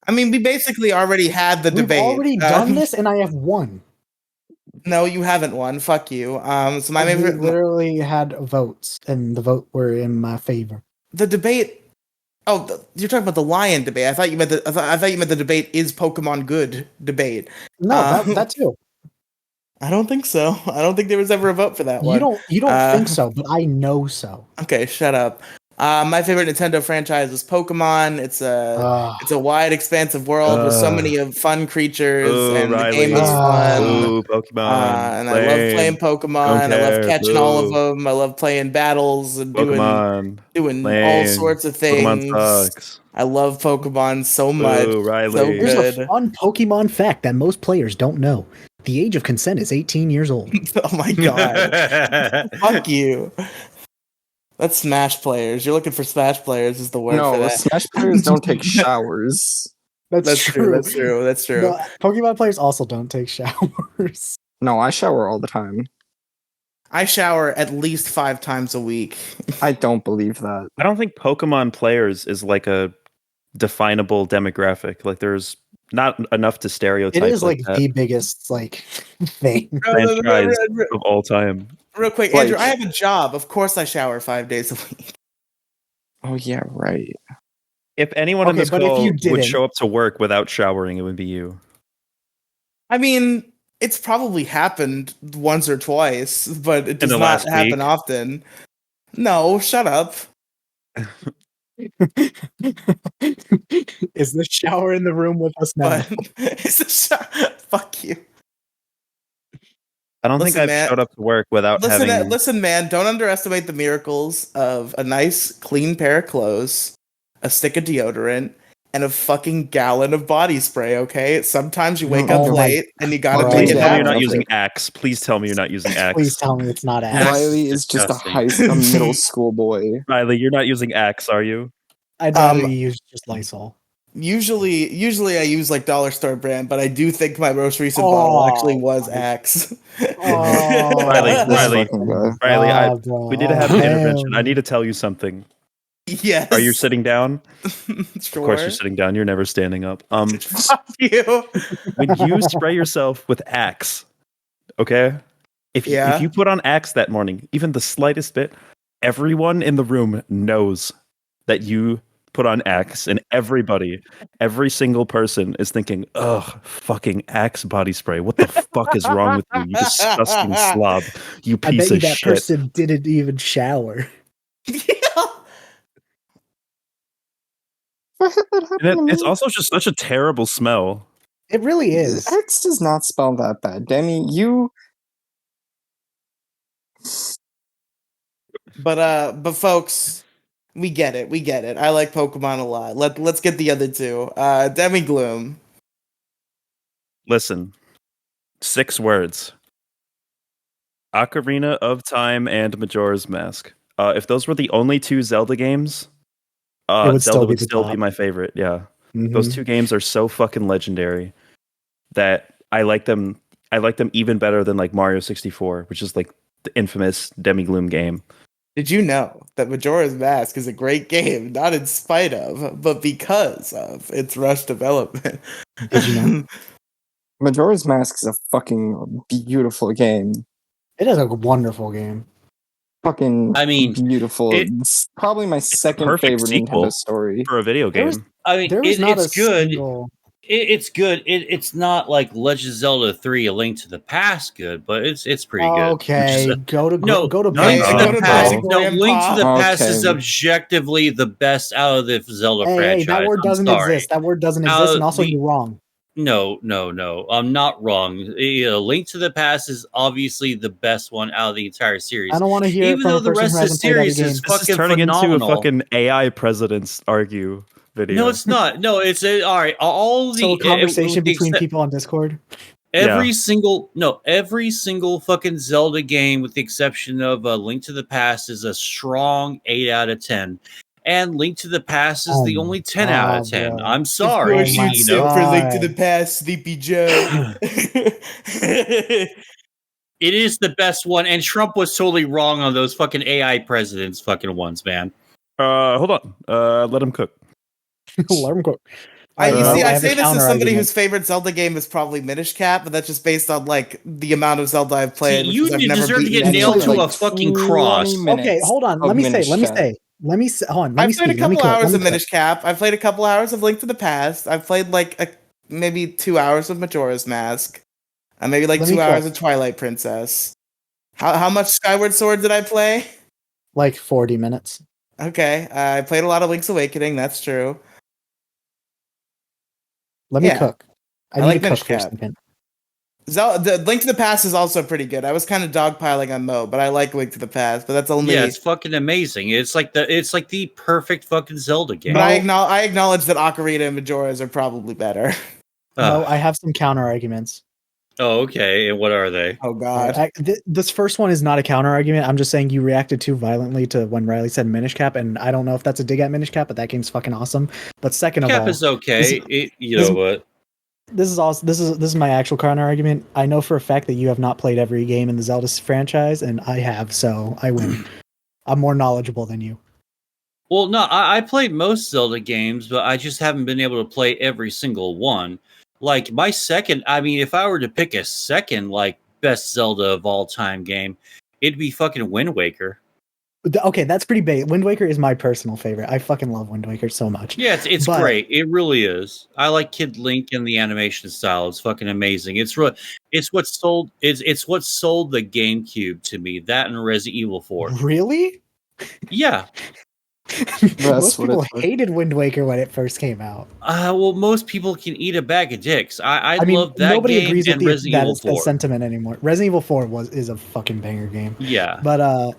I mean, we basically already had the We've debate. already done this, and I have won. No, you haven't won. Fuck you. So my We favorite, literally had votes, and the vote were in my favor. the debate. Oh, you're talking about the lion debate. I thought you meant the debate is Pokemon good debate. No, Um, that too. I don't think so. I don't think there was ever a vote for that one. You don't think so, but I know so. Okay, shut up. My favorite Nintendo franchise is Pokemon. It's a wide, expansive world with so many fun creatures, and the game is fun. Ooh, Pokemon. And I love playing Pokemon. I love catching all of them. I love playing battles and doing all sorts of things. Pokemon sucks. I love Pokemon so much. Ooh, Riley. So Here's good. a fun Pokemon fact that most players don't know. The age of consent is 18 years old. Oh my god. Fuck you. That's Smash players. You're looking for Smash players is the word for No, that. Smash players don't take showers. That's true. That's true. That's true. No, Pokemon players also don't take showers. No, I shower all the time. I shower at least 5 times a week. I don't believe that. I don't think Pokemon players is like a definable demographic. Like there's not enough to stereotype. It is like that the biggest thing. franchise of all time. Real quick, Like- Andrew, I have a job. Of course I shower 5 days a week. Oh yeah, right. If anyone in Okay, this but if call you would didn't- show up to work without showering, it would be you. I mean, it's probably happened once or twice, but it does the not last happen week? often. No, shut up. Is the shower in the room with us now? But it's fuck you. I don't Listen, think I've man. showed up to work without having. Listen, man, don't underestimate the miracles of a nice, clean pair of clothes, a stick of deodorant, and a fucking gallon of body spray, okay? Sometimes you wake up Oh my late and you gotta God. make Please it tell me you're happen. not using Axe. Please tell me you're not using Axe. Please tell me it's not Axe. Axe. Riley is just disgusting. a middle school boy. Riley, you're not using Axe, are you? I'd rather you use just Lysol. Usually I use like dollar store brand, but I do think my most recent Oh. bottle actually was Axe. Oh, Riley, This Riley, fucking guy. Riley, bro. we need to have an intervention. I Hell. need to tell you something. Yes. Are you sitting down? Sure. Of course you're sitting down. You're never standing up. Fuck you. When you spray yourself with Axe, okay? If you put on Axe that morning, even the slightest bit, everyone in the room knows that you put on Axe, and every single person is thinking, ugh, fucking Axe body spray. What the fuck is wrong with you? You disgusting slob. You I piece bet you of that shit. person didn't even shower. And it's also just such a terrible smell. It really is. X does not spell that bad. Demi, you But folks, we get it. I like Pokemon a lot. Let's get the other two. Demi Gloom. Listen, 6 words. Ocarina of Time and Majora's Mask. If those were the only 2 Zelda games, would Zelda still be would the still top. be my favorite. Yeah. Mhm. Those 2 games are so fucking legendary that I like them even better than like Mario 64, which is like the infamous Demigloom game. Did you know that Majora's Mask is a great game, not in spite of, but because of its rush development? Did you know? Majora's Mask is a fucking beautiful game. It is a wonderful game. Fucking I mean, beautiful. it- It's probably my second perfect favorite sequel. Nintendo story. For a video There game. was- I mean, There was not it's a good. single. It's good. It's not like Legend of Zelda 3: A Link to the Past good, but it's pretty good. Okay, go to No, go to no, Link no, to no, the no, Past. no. No, Link to the Past is Okay. objectively the best out of the Zelda Hey, franchise. that word I'm doesn't sorry. exist. That word doesn't exist, and also you're wrong. No. I'm not wrong. Link to the Past is obviously the best one out of the entire series. I don't want to hear it Even from though a the person rest who of the hasn't played that series game. is This is fucking turning phenomenal. into a fucking AI presidents argue video. No, it's not. No, it's all right. All the So a conversation with the between except- people on Discord. every single fucking Zelda game, with the exception of Link to the Past, is a strong 8 out of 10. And Link to the Past is Oh the my only 10 out of God, 10. bro. I'm sorry. course you'd you say- know? for Link to God. the Past, Sleepy Joe. It is the best one, and Trump was totally wrong on those fucking AI presidents fucking ones, man. Hold on. Let him cook. Alarm clock. I have say a this as somebody counter-argument. whose favorite Zelda game is probably Minish Cap, but that's just based on like the amount of Zelda I've played. See, which you is I've never deserve to beaten get any nailed of to them. a fucking cross. 20 minutes Okay, hold on. of Let me say. Minish Cap. Hold on. Let me I've played a speak. Let me couple cook, hours let of me cook. Minish Cap. I've played a couple hours of Link to the Past. I've played like maybe 2 hours of Majora's Mask. Maybe like Let 2 me hours check. of Twilight Princess. How much Skyward Sword did I play? Like 40 minutes. Okay, I played a lot of Link's Awakening. That's true. Let me Yeah. cook. I I need like to cook Minish for a Cap. second. The Link to the Past is also pretty good. I was kind of dogpiling on Mo, but I like Link to the Past. But that's only. Yeah, it's fucking amazing. It's like the perfect fucking Zelda game. But I acknowledge that Ocarina and Majora's are probably better. No, I have some counter arguments. Oh, okay. And what are they? Oh God. This first one is not a counter argument. I'm just saying you reacted too violently to when Riley said Minish Cap, and I don't know if that's a dig at Minish Cap, but that game's fucking awesome. But second of Cap all, is okay. You this- know what? this is my actual counter argument. I know for a fact that you have not played every game in the Zelda franchise, and I have, so I win. I'm more knowledgeable than you. Well, no, I played most Zelda games, but I just haven't been able to play every single one. Like my second, I mean, if I were to pick a second like best Zelda of all time game, it'd be fucking Wind Waker. Okay, that's pretty big. Wind Waker is my personal favorite. I fucking love Wind Waker so much. Yeah, it's But- great. It really is. I like Kid Link and the animation style. It's fucking amazing. It's what sold it's what sold the GameCube to me. That and Resident Evil 4. Really? Yeah. Most what people it took. hated Wind Waker when it first came out. Well, most people can eat a bag of dicks. I mean, love that nobody game agrees and with Resident that Evil is the 4. sentiment anymore. Resident Evil 4 is a fucking banger game. Yeah. But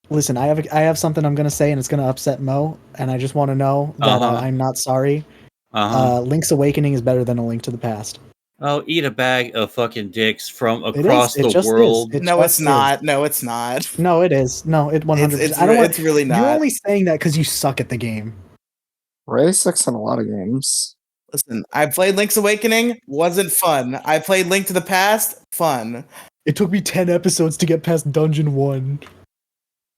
listen, I have something I'm gonna say, and it's gonna upset Mo, and I just want to know that I'm not sorry. Uh-huh. Link's Awakening is better than A Link to the Past. Oh, eat a bag of fucking dicks from It across is. It the just is. world. It No, just it's is. not. No, it's not. No, it is. No, it 100%. It's I don't want. it's really not. You're only saying that because you suck at the game. Ray sucks in a lot of games. Listen, I played Link's Awakening. Wasn't fun. I played Link to the Past. Fun. It took me 10 episodes to get past Dungeon 1.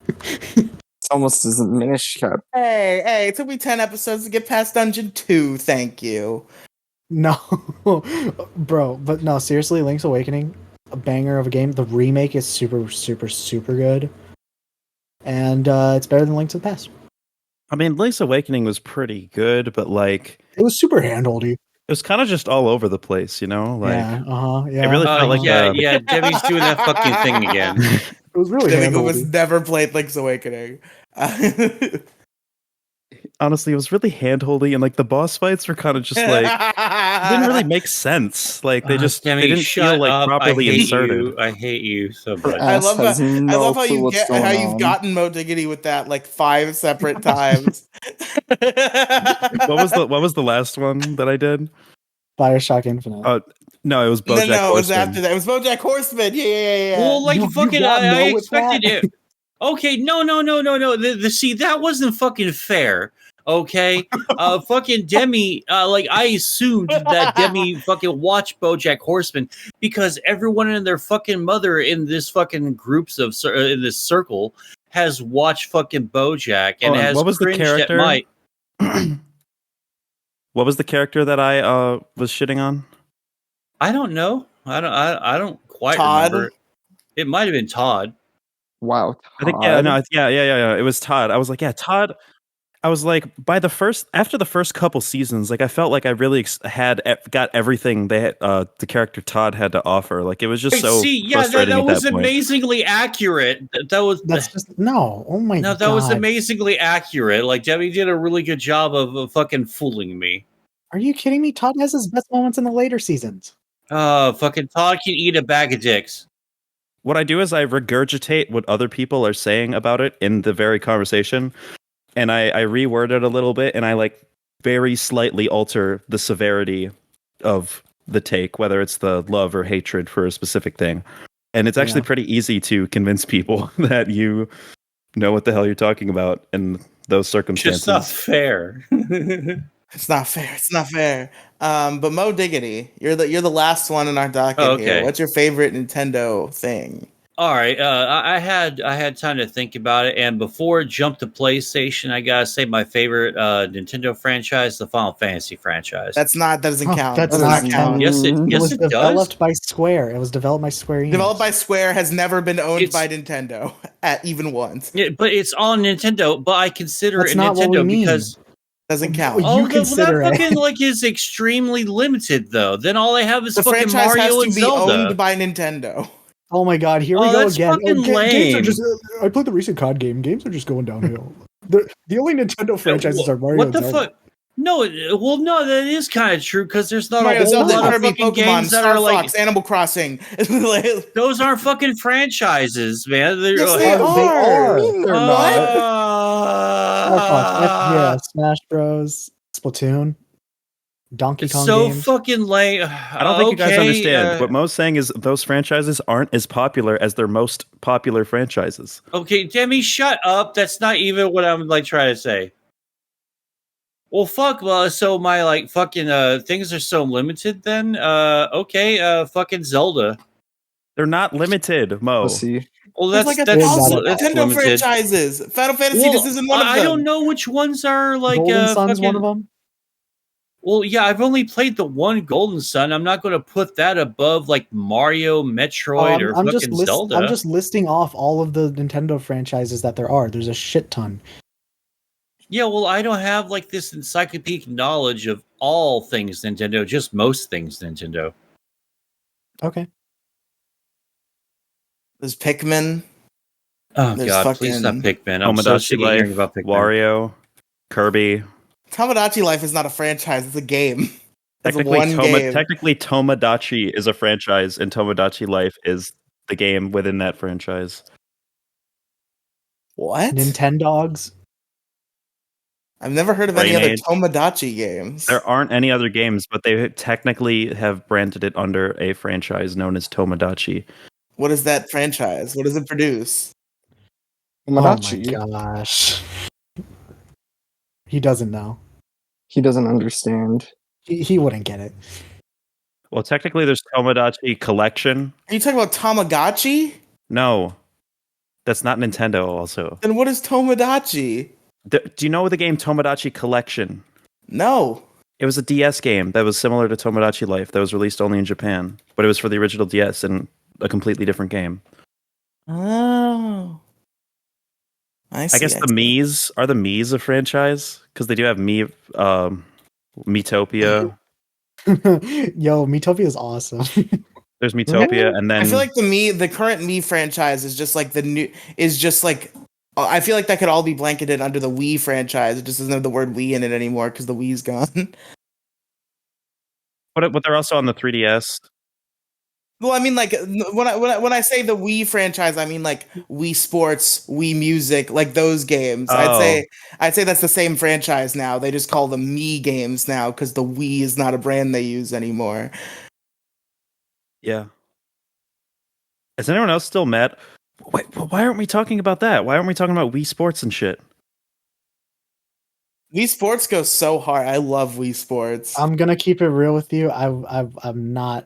It's almost as Minish Cap. Hey, it took me 10 episodes to get past Dungeon 2. Thank you. No, bro, but no, seriously, Link's Awakening, a banger of a game. The remake is super, super, super good, and it's better than Link to the Past. I mean, Link's Awakening was pretty good, but like It was super handholdy. it was kind of just all over the place, you know? Like Yeah, yeah. it really felt like yeah, Debbie's doing that fucking thing again. It was really Devin was handholdy. never played Link's Awakening. honestly, it was really handholdy, and like the boss fights were kind of just like didn't really make sense. Like they just Demi, they didn't shut feel like up. properly I hate inserted. You. I hate you so much. I Ass love has how, I no love how clue you what's get going how you've on. gotten Mo Diggity with that like 5 separate times. What was the last one that I did? Bioshock Infinite. Oh, no, it was BoJack No, it was Horseman. after that. It was BoJack Horseman. Yeah. Well, like You fucking, got I no with expected that? it. Okay, no. See, that wasn't fucking fair. Okay, fucking Demi. Like I assumed that Demi fucking watched BoJack Horseman because everyone and their fucking mother in this fucking groups of in this circle has watched fucking BoJack and Hold on, has what was the cringed character? at my. What was the character that I was shitting on? I don't know. I don't quite Todd? remember. It might have been Todd. Wow. I think Todd. yeah. It was Todd. I was like, yeah, Todd. I was like, after the first couple seasons, like I felt like I really got everything the character Todd had to offer. Like it was just so See, yeah, frustrating that at was that point. amazingly accurate. That was That's just no. Oh my no, god. that was amazingly accurate. Like Debbie did a really good job of fucking fooling me. Are you kidding me? Todd has his best moments in the later seasons. Fucking Todd can eat a bag of dicks. What I do is I regurgitate what other people are saying about it in the very conversation, and I reword it a little bit, and I like very slightly alter the severity of the take, whether it's the love or hatred for a specific thing. And it's actually pretty easy to convince people that you know what the hell you're talking about in those circumstances. Just not fair. It's not fair. It's not fair. But Mo Diggity, you're the last one in our docket Okay. here. What's your favorite Nintendo thing? All right, I had time to think about it, and before it jumped to PlayStation, I gotta say my favorite Nintendo franchise, the Final Fantasy franchise. That doesn't count. That Does does not not count. count. Yes, It was it does. developed by Square. It was developed by Square Enix. Developed by Square, has never been owned It's- by Nintendo at even once. Yeah, but it's on Nintendo. But I consider That's it not what we Nintendo mean. because Doesn't count. Oh, You consider that it. fucking like is extremely limited though. Then all they have is The fucking franchise has Mario to and be Zelda. owned by Nintendo. Oh my god, here we Oh, go that's again. fucking Games are lame. just. I played the recent COD game. Games are just going downhill. The only Nintendo franchises are Mario What and the Zelda. fuck? No, well, no, that is kind of true because there's not Mario, a whole Zelda, lot of Kirby, fucking Pokemon, games that Star are like Fox, Animal Crossing. those aren't fucking franchises, man. They're, Yes, like, they They are. are. They're not. Star Fox, F-Zero, Smash Bros, Splatoon, Donkey It's Kong so games. fucking lame. I don't think you guys understand. What Mo's saying is those franchises aren't as popular as their most popular franchises. Okay, Demi, shut up. That's not even what I'm like trying to say. Well, fuck. Well, so my like fucking things are so limited. Then okay, fucking Zelda. They're not limited, Mo. Pussy. Well, There's that's like that's, 1,000 that's Nintendo limited. franchises. Final Fantasy, Well, this isn't one of them. I don't know which ones are like Golden Sun's fucking, one of them. Well, yeah, I've only played the one Golden Sun. I'm not going to put that above like Mario, Metroid, or fucking Zelda. I'm just listing off all of the Nintendo franchises that there are. There's a shit ton. Yeah, well, I don't have like this encyclopedic knowledge of all things Nintendo, just most things Nintendo. Okay. There's Pikmin. Oh There's god, please stop fucking Pikmin. I'm so sick Tomodachi of hearing Life, about Pikmin. Wario, Kirby. Tomodachi Life is not a franchise, it's a game. It's Technically, one game. technically, Tomodachi is a franchise, and Tomodachi Life is the game within that franchise. What? Nintendogs. I've never heard of any other Brainade. Tomodachi games. There aren't any other games, but they technically have branded it under a franchise known as Tomodachi. What is that franchise? What does it produce? Tomodachi. Oh my gosh. He doesn't know. He doesn't understand. He wouldn't get it. Well, technically, there's Tomodachi Collection. Are you talking about Tamagotchi? No, that's not Nintendo. Also, Then what is Tomodachi? do you know the game Tomodachi Collection? No. It was a DS game that was similar to Tomodachi Life that was released only in Japan, but it was for the original DS and a completely different game. Oh. I see. I guess the Mii's are the Mii's a franchise because they do have Miitopia. Yo, Miitopia is awesome. There's Miitopia, and then I feel like the current Mii franchise is just like I feel like that could all be blanketed under the Wii franchise. It just doesn't have the word Wii in it anymore because the Wii's gone. but they're also on the 3DS. Well, I mean, like when I say the Wii franchise, I mean like Wii Sports, Wii Music, like those games. Oh. I'd say that's the same franchise now. They just call them Mii games now because the Wii is not a brand they use anymore. Yeah. Is anyone else still mad? Wait, why aren't we talking about that? Why aren't we talking about Wii Sports and shit? Wii Sports goes so hard. I love Wii Sports. I'm gonna keep it real with you. I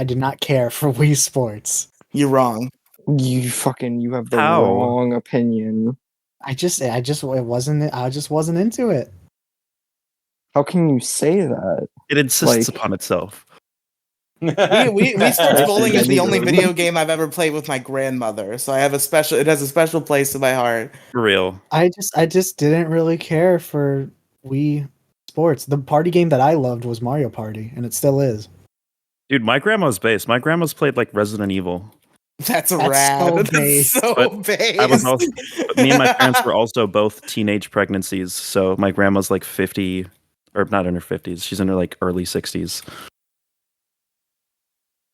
did not care for Wii Sports. You're wrong. You have the How? wrong opinion. I just wasn't into it. How can you say that? It insists Like- upon itself. Wii Sports Bowling is the only Really? video game I've ever played with my grandmother, so it has a special place in my heart. For real. I just didn't really care for Wii Sports. The party game that I loved was Mario Party, and it still is. Dude, my grandma's base. My grandma's played like Resident Evil. That's so rad. That's base. so But base. I was also, but me and my parents were also both teenage pregnancies. So my grandma's like 50, or not in her 50s. She's in her like early 60s.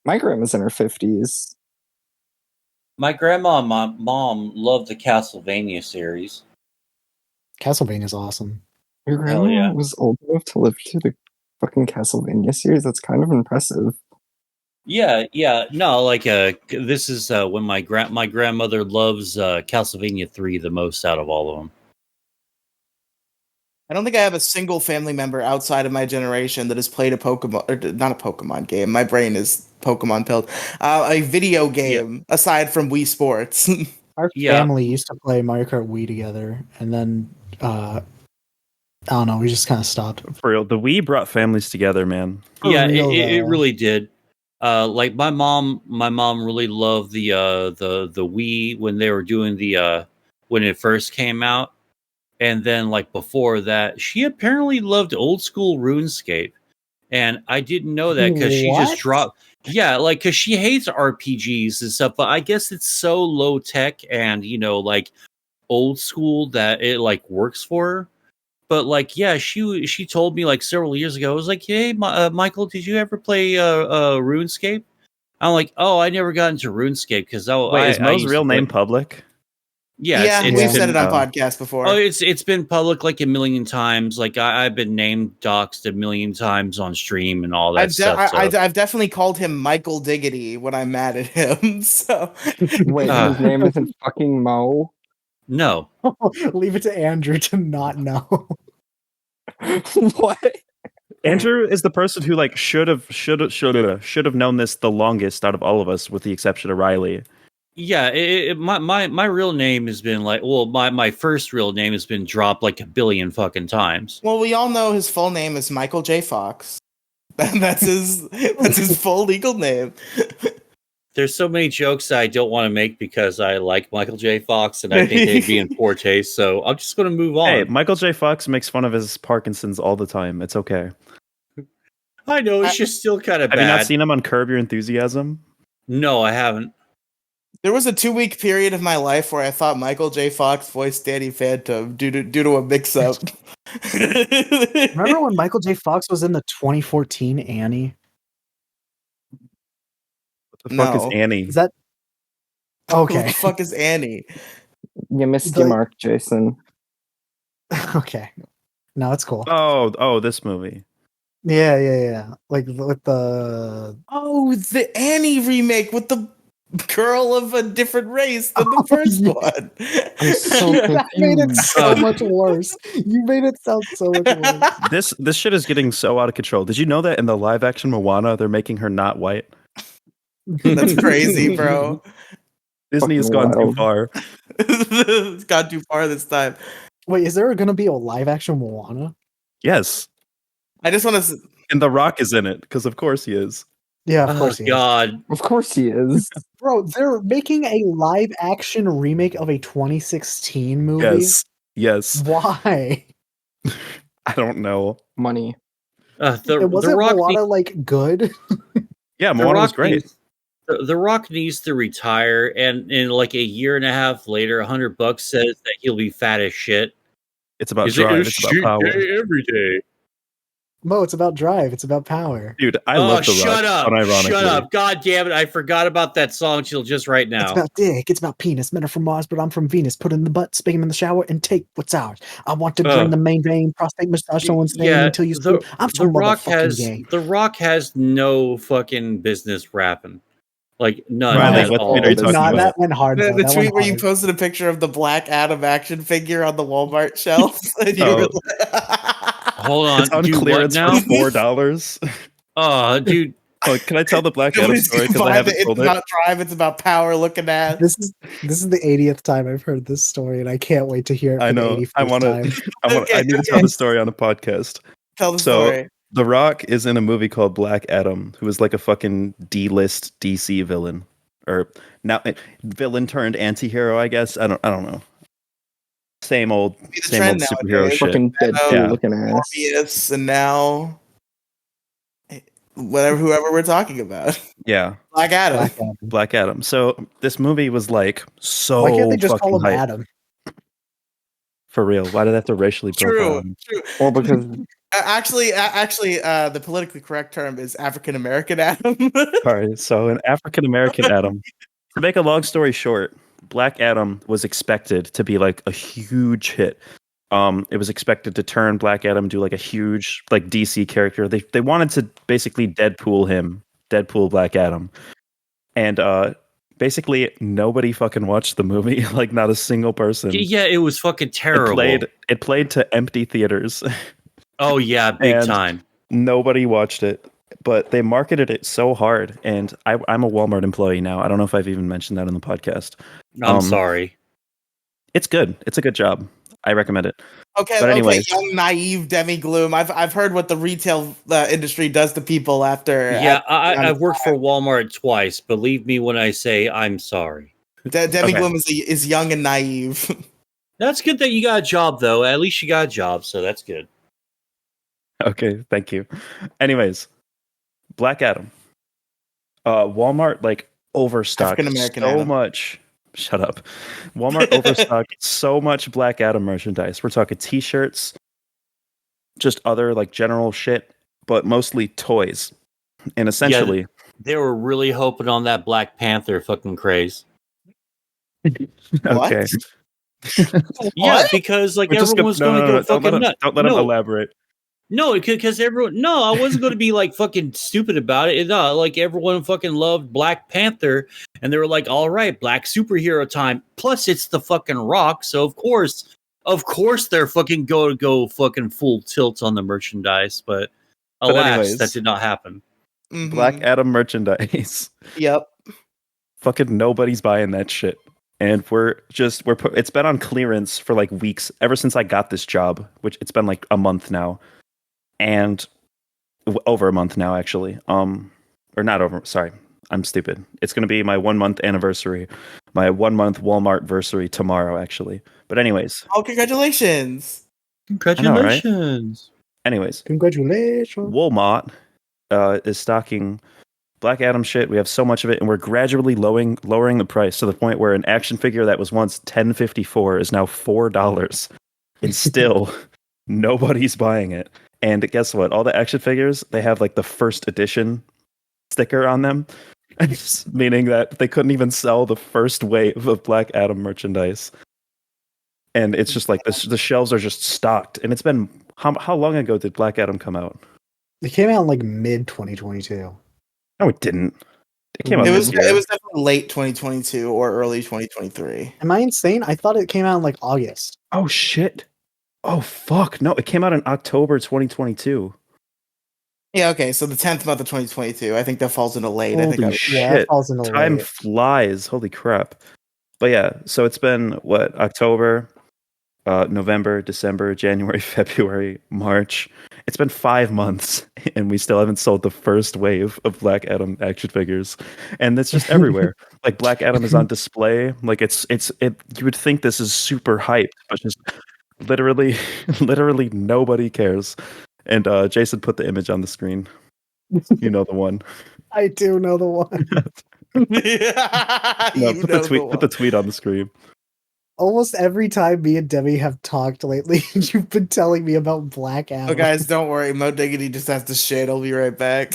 My grandma's in her 50s. My grandma and my mom loved the Castlevania series. Castlevania is awesome. Your Hell grandma yeah. was old enough to live through the fucking Castlevania series. That's kind of impressive. Yeah. No, like this is when my grandmother loves Castlevania 3 the most out of all of them. I don't think I have a single family member outside of my generation that has played a Pokemon, or not a Pokemon game. My brain is Pokemon pilled. A video game aside from Wii Sports. Our Yeah. family used to play Mario Kart Wii together, and then I don't know, we just kind of stopped. For real. The Wii brought families together, man. For Yeah, real, it though. really did. Like my mom really loved the Wii when they were doing when it first came out. And then like before that, she apparently loved old school RuneScape. And I didn't know that because she just What? dropped. Yeah, like because she hates RPGs and stuff, but I guess it's so low tech and like old school that it like works for her. But like, yeah, she told me like several years ago. I was like, hey, Michael, did you ever play RuneScape? I'm like, oh, I never got into RuneScape because Wait, is Mo's real name public? Yeah, Yeah, it's we've been, said it on podcasts before. oh, it's been public like a million times. Like I've been name doxed a million times on stream and all that I've, stuff. I've definitely called him Michael Diggity when I'm mad at him. So Wait, his name isn't fucking Mo? No. Leave it to Andrew to not know. What? Andrew is the person who like should have known this the longest out of all of us, with the exception of Riley. Yeah, my real name has been like, well, my first real name has been dropped like a billion fucking times. well, we all know his full name is Michael J. Fox. That's his full legal name. There's so many jokes I don't want to make because I like Michael J. Fox and I think they'd be in poor taste. So I'm just going to move on. Hey, Michael J. Fox makes fun of his Parkinson's all the time. It's okay. I know it's just still kind of Have bad. you not seen him on Curb Your Enthusiasm? No, I haven't. There was a 2-week period of my life where I thought Michael J. Fox voiced Danny Phantom due to a mix-up. Remember when Michael J. Fox was in the 2014 Annie? What the fuck No. is Annie? Is that Who okay? the fuck is Annie? You missed The- your mark, Jason. Okay, no, it's cool. Oh, this movie. Yeah. Like with the Oh, the Annie remake with the girl of a different race than the Oh, first yeah. one. I'm so that made it confused. so much worse. You made it sound so much worse. This shit is getting so out of control. Did you know that in the live action Moana, they're making her not white? That's crazy, bro. Disney has Fucking gone too wild. far. It's gone too far this time. Wait, is there gonna be a live action Moana? Yes. I just want to. And The Rock is in it, because of course he is. Yeah, of Oh course he is. God. Of course he is. Bro, they're making a live action remake of a 2016 movie. Yes. Why? I don't know. Money. The Wasn't Rock Moana like good? Yeah, The Moana was Rock great. needs- The Rock needs to retire, and in like a year and a half later, $100 says that he'll be fat as shit. It's about Is it drive. a It's about shit power. day every day? Mo, it's about drive. It's about power. Dude, I Oh, love The Rock. shut up! unironically. Shut up! God damn it! I forgot about that song till just right It's now. about dick. It's about penis. Men are from Mars, but I'm from Venus. Put in the butt, spank him in the shower, and take what's ours. I want to drain the main vein, prostate, massage someone's name Yeah, until you the, scream. I'm the so Rock motherfucking has gay. The Rock has no fucking business rapping, like none Riley, at what all. tweet are you talking Nah, about? that went hard. The though. That tweet went where you hard. posted a picture of the Black Adam action figure on the Walmart shelf. And you were Hold on, It's on do clearance what now? for $4. Oh, dude, Oh, can I tell the Black Adam Nobody's story? gonna Because I buy haven't It's told it. about drive. It's about power. Looking at. This is the 80th time I've heard this story, and I can't wait to hear it for I know. the 81st I want time. to. I Okay, need to tell okay. the story on a podcast. Tell the So- story. The Rock is in a movie called Black Adam, who is like a fucking D-list DC villain, or now villain turned anti-hero, I guess. I don't know. Same old Be the superhero trend nowadays. shit. Fucking Deadpool Yeah. looking ass. Morbius, and now whoever we're talking about, Yeah, Black Adam. Black Adam. Black Adam. So this movie was like so Why can't they just fucking call him hype. Adam? For real. Why did they have to racially profile True, him? true. Well, because Actually, the politically correct term is African American Adam. Sorry. So an African American Adam. To make a long story short, Black Adam was expected to be like a huge hit. It was expected to turn Black Adam into like a huge like DC character. They wanted to basically Deadpool Black Adam, and basically nobody fucking watched the movie. Like not a single person. yeah, it was fucking terrible. It played to empty theaters. Oh yeah, big And- time. Nobody watched it, but they marketed it so hard. And I'm a Walmart employee now. I don't know if I've even mentioned that in the podcast. I'm sorry. It's good. It's a good job. I recommend it. Okay, But okay, anyways. young naive Demi Gloom. I've heard what the retail industry does to people after. Yeah, I've worked for Walmart twice. Believe me when I say I'm sorry. Demi Okay. Gloom is young and naive. That's good that you got a job, though. At least you got a job, so that's good. Okay, thank you. Anyways, Black Adam. Walmart like overstocked African-American so Adam. much. Shut up. Walmart overstocked so much Black Adam merchandise. We're talking t-shirts, just other like general shit, but mostly toys. And essentially, They were really hoping on that Black Panther fucking craze. okay. Yeah, because like We're just everyone was going to go fucking nuts. Don't let him elaborate. No, because everyone. No, I wasn't going to be like fucking stupid about it. No, like everyone fucking loved Black Panther, and they were like, "All right, Black superhero time." Plus, it's the fucking Rock, so of course, they're fucking go fucking full tilt on the merchandise. But alas, anyways. that did not happen. Mhm. Black Adam merchandise. Yep. Fucking nobody's buying that shit. And it's been on clearance for like weeks ever since I got this job, which it's been like a month now. And over a month now, actually. Or not over. Sorry, I'm stupid. It's going to be my 1 month anniversary, my 1 month Walmart versary tomorrow, actually. But anyways. Oh, congratulations! Congratulations! Anyways, Congratulations. Walmart is stocking Black Adam shit. We have so much of it, and we're gradually lowering the price to the point where an action figure that was once $10.54 is now $4, and still nobody's buying it. And guess what? All the action figures, they have like the first edition sticker on them, meaning that they couldn't even sell the first wave of Black Adam merchandise. And it's just like the shelves are just stocked. And it's been how long ago did Black Adam come out? It came out in like mid 2022. No, it didn't. It came out. It was this year. definitely late 2022 or early 2023. Am I insane? I thought it came out in like August. Oh shit. Oh fuck. No, it came out in October 2022. Yeah, okay, so the 10th month of 2022. I think that falls into late. Holy shit. Yeah, it falls into Time late. flies. Holy crap. But yeah, so it's been what? October, November, December, January, February, March. It's been 5 months and we still haven't sold the first wave of Black Adam action figures. And it's just everywhere. Like Black Adam is on display. Like it's you would think this is super hyped, but just literally nobody cares. And Jason put the image on the screen. You know the one. I do know the one. No, put the tweet on the screen. Almost every time me and Debbie have talked lately, you've been telling me about Black Adam. Oh, guys, don't worry. Mo Diggity just has to shit. I'll be right back.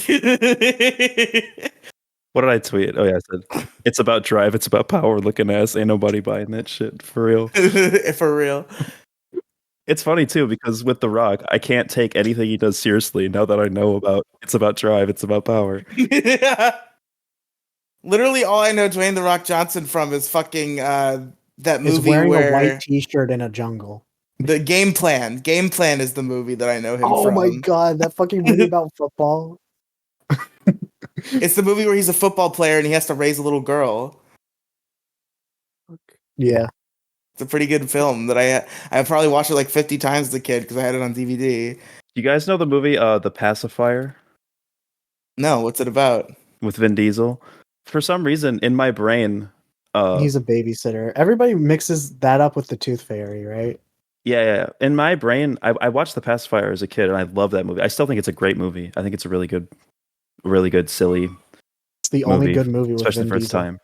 What did I tweet? Oh yeah, I said it's about drive, it's about power. Looking ass, ain't nobody buying that shit for real. For real. It's funny too because with The Rock, I can't take anything he does seriously now that I know about it's about drive, it's about power. Literally, all I know Dwayne The Rock Johnson from is fucking that movie Is wearing where a white t-shirt in a jungle. the Game Plan. Game Plan is the movie that I know him from. Oh my god, that fucking movie about football. It's the movie where he's a football player and he has to raise a little girl. Yeah. It's a pretty good film that I probably watched it like 50 times as a kid because I had it on DVD. You guys know the movie The Pacifier No, what's it about? with Vin Diesel? For some reason in my brain, He's a babysitter. Everybody mixes that up with the Tooth Fairy, right? yeah. In my brain, I watched The Pacifier as a kid and I love that movie. I still think it's a great movie. I think it's a really good, silly It's the only movie, good movie with especially Vin the first Diesel. time.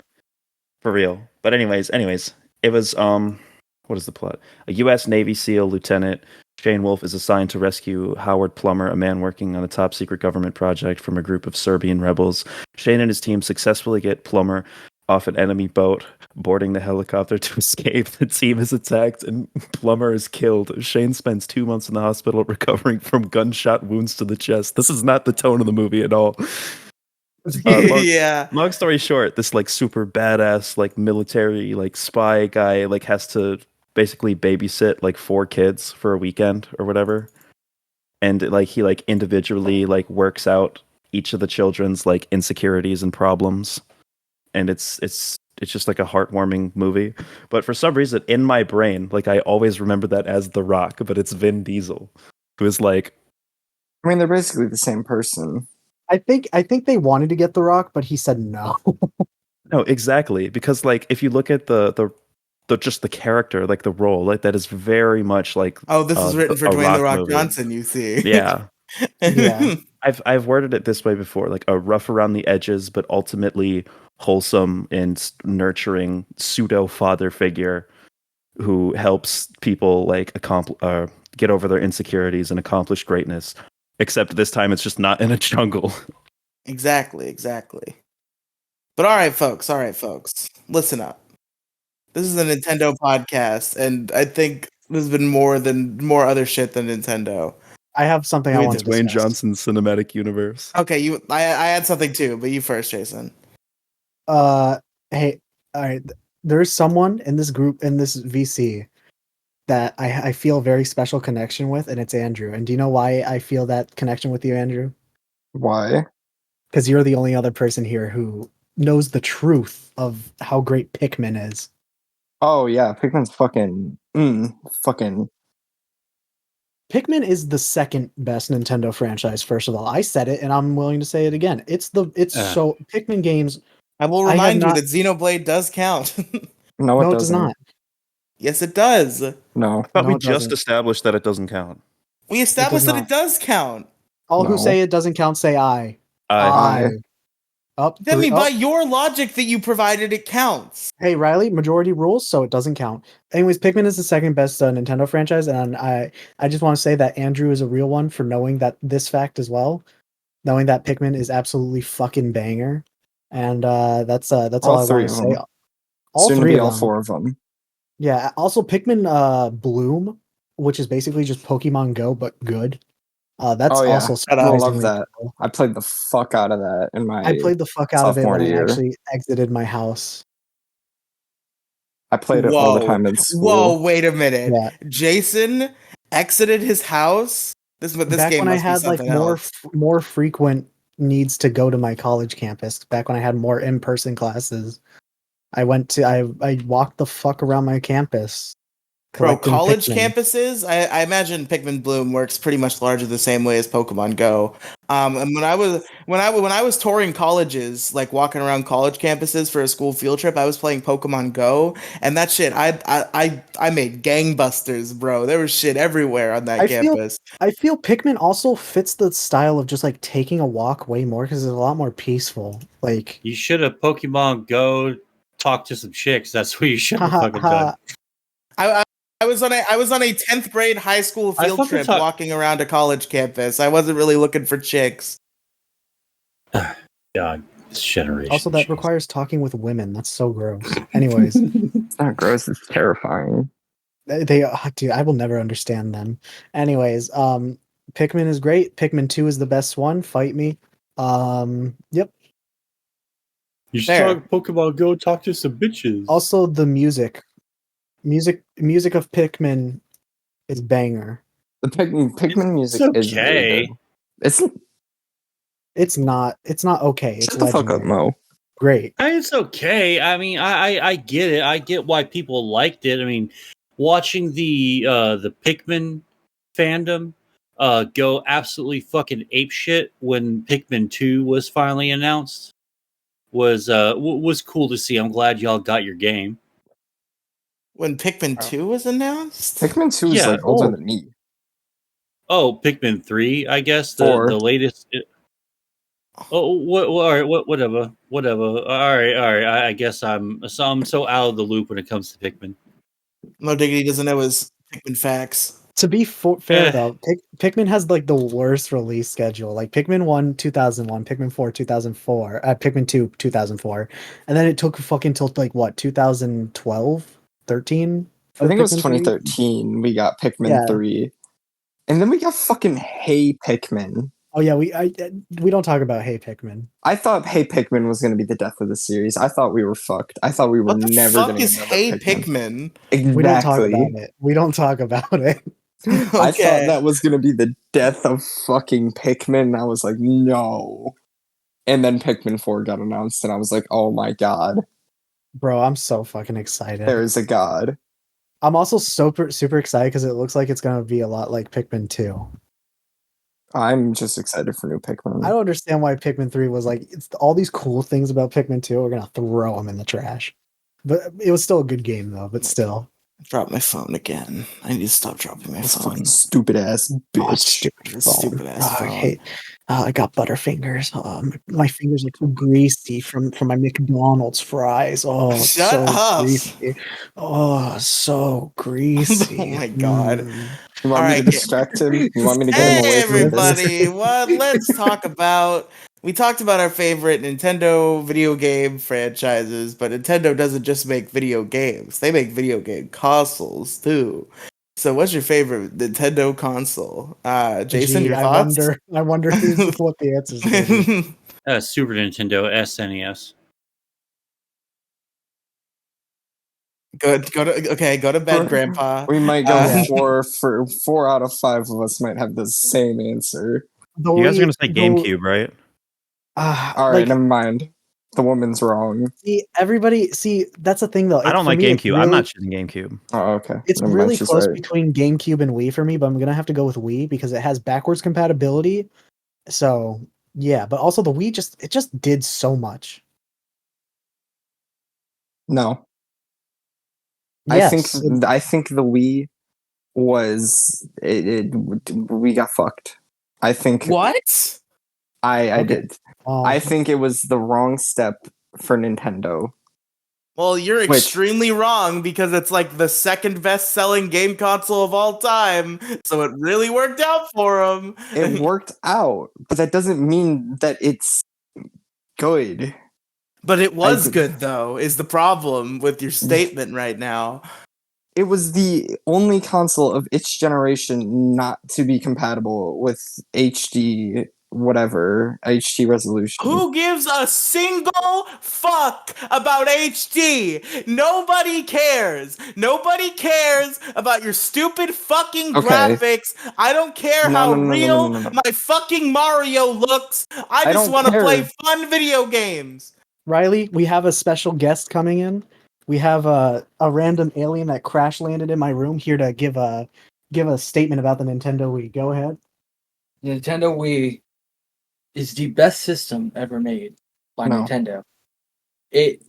For real. But anyways, it was what is the plot? A US Navy SEAL lieutenant, Shane Wolf, is assigned to rescue Howard Plummer, a man working on a top secret government project from a group of Serbian rebels. Shane and his team successfully get Plummer off an enemy boat, boarding the helicopter to escape. The team is attacked and Plummer is killed. Shane spends 2 months in the hospital recovering from gunshot wounds to the chest. This is not the tone of the movie at all. Yeah. Long story short, this like super badass like military like spy guy like has to basically babysit like 4 kids for a weekend or whatever, and like he like individually like works out each of the children's like insecurities and problems, and it's just like a heartwarming movie. But for some reason in my brain, like I always remember that as The Rock, but it's Vin Diesel, who is like, I mean, they're basically the same person. I think they wanted to get The Rock, but he said no. no, exactly, because like if you look at the just the character, like the role, like that is very much like Oh, this is written for a Dwayne The Rock movie. Johnson, you see. Yeah. Yeah. I've worded it this way before, like a rough around the edges, but ultimately wholesome and nurturing pseudo father figure who helps people like get over their insecurities and accomplish greatness. Except this time, it's just not in a jungle. Exactly. But all right, folks. Listen up. This is a Nintendo podcast, and I think there's been more other shit than Nintendo. I have something I want to Dwayne discuss. Johnson's cinematic universe. Okay, I had something too, but you first, Jason. Hey, all right. There's someone in this group, in this VC, that I feel a very special connection with, and it's Andrew. And do you know why I feel that connection with you, Andrew? Why? Because you're the only other person here who knows the truth of how great Pikmin is. Oh yeah, Pikmin's fucking. Pikmin is the second best Nintendo franchise. First of all, I said it, and I'm willing to say it again. So Pikmin games. I will I have remind you not- that Xenoblade does count. No, No, it it does doesn't. not. Yes, it does. No. I thought No, we it just doesn't. established that it doesn't count. We established that not. it does count. All who No. say it doesn't count say I. Aye. Up. I mean, three, by up. your logic that you provided, it counts. Hey, Riley, majority rules, so it doesn't count. Anyways, Pikmin is the second best Nintendo franchise, and I just want to say that Andrew is a real one for knowing this fact as well, knowing that Pikmin is absolutely fucking banger, and that's all I three want to of say. them. All Soon to three be of all them. 4 of them. Yeah. Also, Pikmin Bloom, which is basically just Pokemon Go but good. That's Oh, yeah. also I I love surprisingly that. cool. I played the fuck out of that in my. I played the fuck out of it sophomore when I year. actually exited my house. I played it all the time in school. Whoa, wait a minute. Yeah. Jason exited his house? This Back game when I must be had like something else. more frequent needs to go to my college campus, back when I had more in-person classes, I walked the fuck around my campus. Bro, collecting college Pikmin. campuses, I imagine Pikmin Bloom works pretty much largely the same way as Pokemon Go. And when I was touring colleges, like walking around college campuses for a school field trip, I was playing Pokemon Go, and that shit, I made gangbusters, bro. There was shit everywhere on that campus. I feel Pikmin also fits the style of just like taking a walk way more because it's a lot more peaceful. Like, You should have Pokemon Go talk to some chicks. That's what you should have fucking done. I was on a 10th grade high school I field fucking trip talk- walking around a college campus. I wasn't really looking for chicks. God, this generation. also, that Jesus. requires talking with women. That's so gross. Anyways, It's not gross. It's terrifying. dude, I will never understand them. Anyways, Pikmin is great. Pikmin 2 is the best one. Fight me. Yep. You should There. talk Pokemon Go, talk to some bitches. Also, the music of Pikmin is banger. The Pikmin music It's is really okay. good. It's It's not okay. It's shut the fuck up, legendary. Mo. Great. It's okay. I mean, I get it. I get why people liked it. I mean, watching the Pikmin fandom go absolutely fucking apeshit when Pikmin 2 was finally announced was cool to see. I'm glad y'all got your game. When Pikmin 2 was announced? Pikmin 2 is Yeah. like older than me. Oh, Pikmin 3, I guess the 4. latest. Oh, all right, whatever. All right. I guess I'm so out of the loop when it comes to Pikmin. No Diggity doesn't know his Pikmin facts. To be fair Eh. though, Pikmin has like the worst release schedule. Like Pikmin 1 2001, Pikmin 4 2004, Pikmin 2 2004, and then it took fucking till like what 2012, 13. I think it was Pikmin 3? 2013 we got Pikmin Yeah. 3. And then we got fucking Hey Pikmin. Oh yeah, we don't talk about Hey Pikmin. I thought Hey Pikmin was going to be the death of the series. I thought we were fucked. I thought we were What the never fuck going to is Hey Pikmin? Exactly. We don't talk about it. We don't talk about it. I thought that was going to be the death of fucking Pikmin. I was like, no. And then Pikmin 4 got announced, and I was like, oh my god, Bro, I'm so fucking excited. there is a god. I'm also super excited because it looks like it's gonna be a lot like Pikmin 2. I'm just excited for new Pikmin. I don't understand why Pikmin 3 was like, it's all these cool things about Pikmin 2. We're gonna throw them in the trash. But it was still a good game though. But still, Drop my phone again. I need to stop dropping my This phone. fucking stupid ass oh, bitch. stupid Stupid ass I phone. hate. I got butterfingers. My fingers are too greasy from my McDonald's fries. Oh, it's Shut so up. greasy. Oh, so greasy. Oh my God. Mm. You want All me to right, distract him? You want me to get him Hey away from the business? everybody, let's talk about we talked about our favorite Nintendo video game franchises, but Nintendo doesn't just make video games. They make video game consoles too. So what's your favorite Nintendo console? Jason, Gee, your I thoughts? wonder what the answers are gonna be. Super Nintendo, SNES. Go to bed, Grandpa. We might go Uh, for 4 out of 5 of us might have the same answer. The You guys are Wii- gonna say the- GameCube, right? All right, like, never mind. The woman's wrong. see, that's the thing though. I don't For like me, it's GameCube. I'm really- not choosing GameCube. Oh, okay. It's Never really mind, she's close right. between GameCube and Wii for me, but I'm gonna have to go with Wii because it has backwards compatibility. So yeah, but also the Wii just did so much. No, Yes, I think the Wii was we got fucked. I think what? I Okay. did. I think it was the wrong step for Nintendo. Well, you're Which- extremely wrong because it's like the second best selling game console of all time. So it really worked out for them. It worked out, but that doesn't mean that it's good. But it was I- good, though, is the problem with your statement right now. It was the only console of its generation not to be compatible with HD HD resolution. Who gives a single fuck about HD? Nobody cares. Nobody cares about your stupid fucking Okay. graphics. I don't care how No. real my fucking Mario looks. I just don't want to care. play fun video games. Riley, we have a special guest coming in. We have a random alien that crash landed in my room here to give a statement about the Nintendo Wii. Go ahead. The Nintendo Wii is the best system ever made by No. Nintendo. It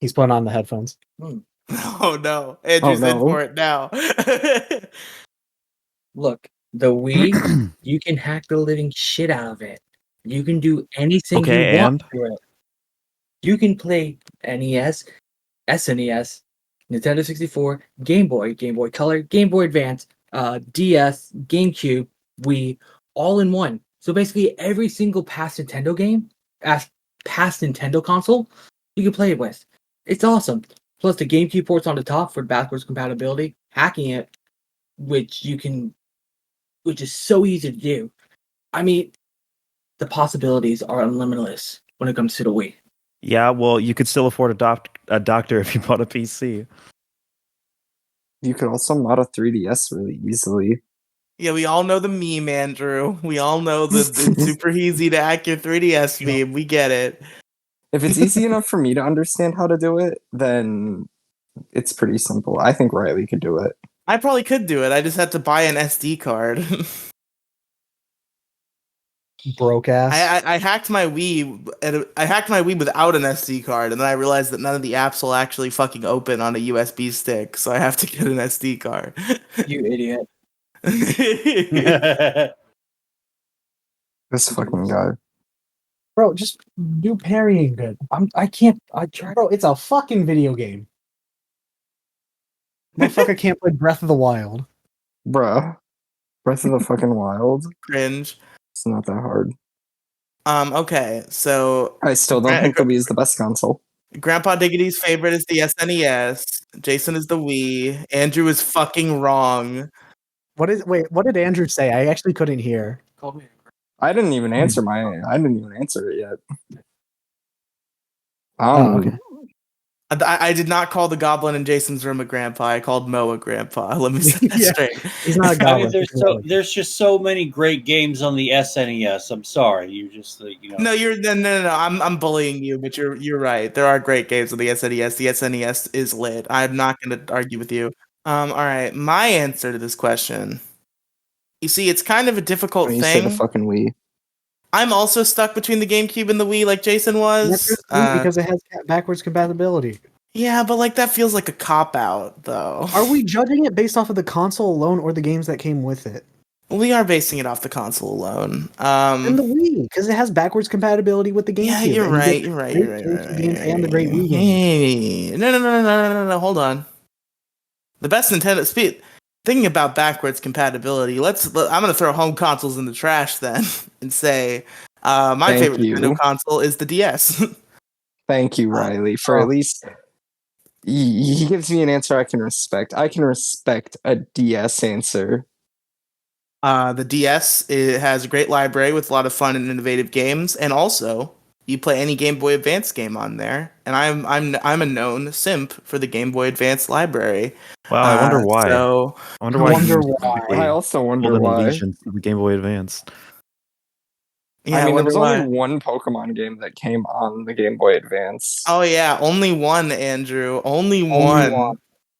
He's putting on the headphones. Oh no. Andrew's in no. for it now. look, the Wii, you can hack the living shit out of it. You can do anything Okay, you want and? to it. You can play NES, SNES, Nintendo 64, Game Boy, Game Boy Color, Game Boy Advance, DS, GameCube, Wii, all in one. So basically, every single past Nintendo game, past Nintendo console, you can play it with. It's awesome. Plus, the GameCube ports on the top for backwards compatibility, hacking it, which is so easy to do. I mean, the possibilities are unlimitless when it comes to the Wii. Yeah, well, you could still afford a doctor if you bought a PC. You could also mod a 3DS really easily. Yeah, we all know the meme, Andrew. We all know the it's super easy to hack your 3DS meme. We get it. If it's easy enough for me to understand how to do it, then it's pretty simple. I think Riley could do it. I probably could do it. I just had to buy an SD card. Broke ass. I hacked my Wii. I hacked my Wii without an SD card, and then I realized that none of the apps will actually fucking open on a USB stick. So I have to get an SD card. You idiot. This fucking guy. Bro, just do parrying good. I try. Bro, it's a fucking video game. Motherfucker can't play Breath of the Wild. Bruh. Breath of the fucking Wild. Cringe. It's not that hard. Okay, so I still don't think the Wii is the best console. Grandpa Diggity's favorite is the SNES. Jason is the Wii. Andrew is fucking wrong. What did Andrew say? I actually couldn't hear. Call me. I didn't even answer it yet. Oh, okay. I did not call the goblin in Jason's room a grandpa. I called Mo a grandpa. Let me set that Yeah. straight. He's not a I goblin. mean, there's just so many great games on the SNES. I'm sorry, you just No, no. I'm bullying you, but you're right. There are great games on the SNES. The SNES is lit. I'm not going to argue with you. All right. My answer to this question. You see, it's kind of a difficult When you say the thing. fucking Wii. I'm also stuck between the GameCube and the Wii, like Jason was. Because it has backwards compatibility. Yeah, but like that feels like a cop out, though. Are we judging it based off of the console alone or the games that came with it? We are basing it off the console alone. And the Wii, because it has backwards compatibility with the GameCube. Yeah, you're and you right. get You're right. great You're right. GameCube games and the great Wii games. Hey, no. Hold on. The best Nintendo speed. Thinking about backwards compatibility, I'm gonna throw home consoles in the trash then and say my Thank favorite you. Nintendo console is the DS. Thank you, Riley, for at least he gives me an answer I can respect. I can respect a DS answer. The DS, it has a great library with a lot of fun and innovative games, and also you play any Game Boy Advance game on there. And I'm a known simp for the Game Boy Advance library. Wow, I wonder why. So I wonder why. I also wonder an why. allegiance to the Game Boy Advance. yeah, I mean, there was why. only one Pokemon game that came on the Game Boy Advance. Oh yeah, only one, Andrew. Only one.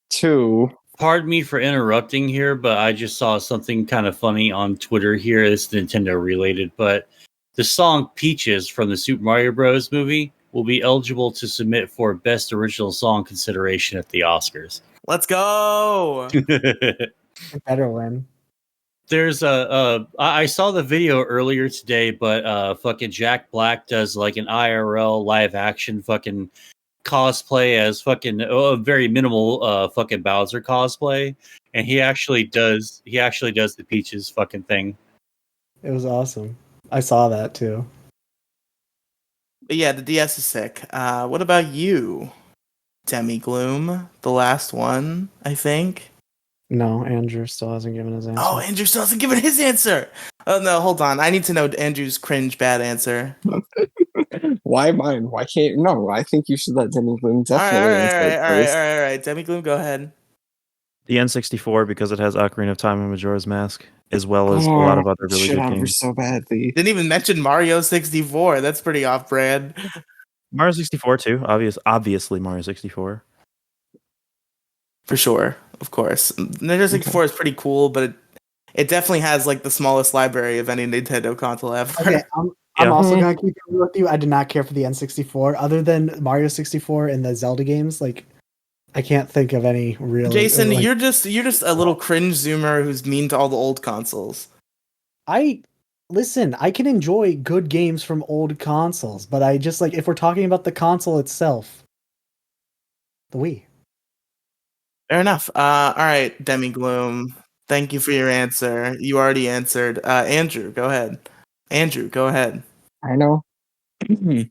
Two. Pardon me for interrupting here, but I just saw something kind of funny on Twitter here. It's Nintendo related, but the song Peaches from the Super Mario Bros. Movie will be eligible to submit for Best Original Song consideration at the Oscars. Let's go. Better win. There's I saw the video earlier today, but fucking Jack Black does like an IRL live action fucking cosplay as fucking a very minimal fucking Bowser cosplay, and he actually does the Peaches fucking thing. It was awesome. I saw that too. But yeah, the DS is sick. What about you, Demi Gloom? The last one, I think. No, Andrew still hasn't given his answer. Oh, Andrew still hasn't given his answer. Oh no, hold on. I need to know Andrew's cringe bad answer. Why mine? Why can't? No, I think you should let Demi Gloom definitely answer it first. All right. Demi Gloom, go ahead. The N64 because it has Ocarina of Time and Majora's Mask, as well as a lot of other really shit good on her games. so badly. Didn't even mention Mario 64. That's pretty off-brand. Mario 64 too, obviously Mario 64. For sure, of course. Nintendo 64 is pretty cool, but it definitely has like the smallest library of any Nintendo console ever. Okay, I'm Yeah. also gonna keep it real with you. I did not care for the N64, other than Mario 64 and the Zelda games. Like, I can't think of any real. Jason, like, you're just a little cringe zoomer who's mean to all the old consoles. Listen. I can enjoy good games from old consoles, but I just like if we're talking about the console itself, the Wii. Fair enough. All right, Demi Gloom. Thank you for your answer. You already answered. Andrew, go ahead. I know. In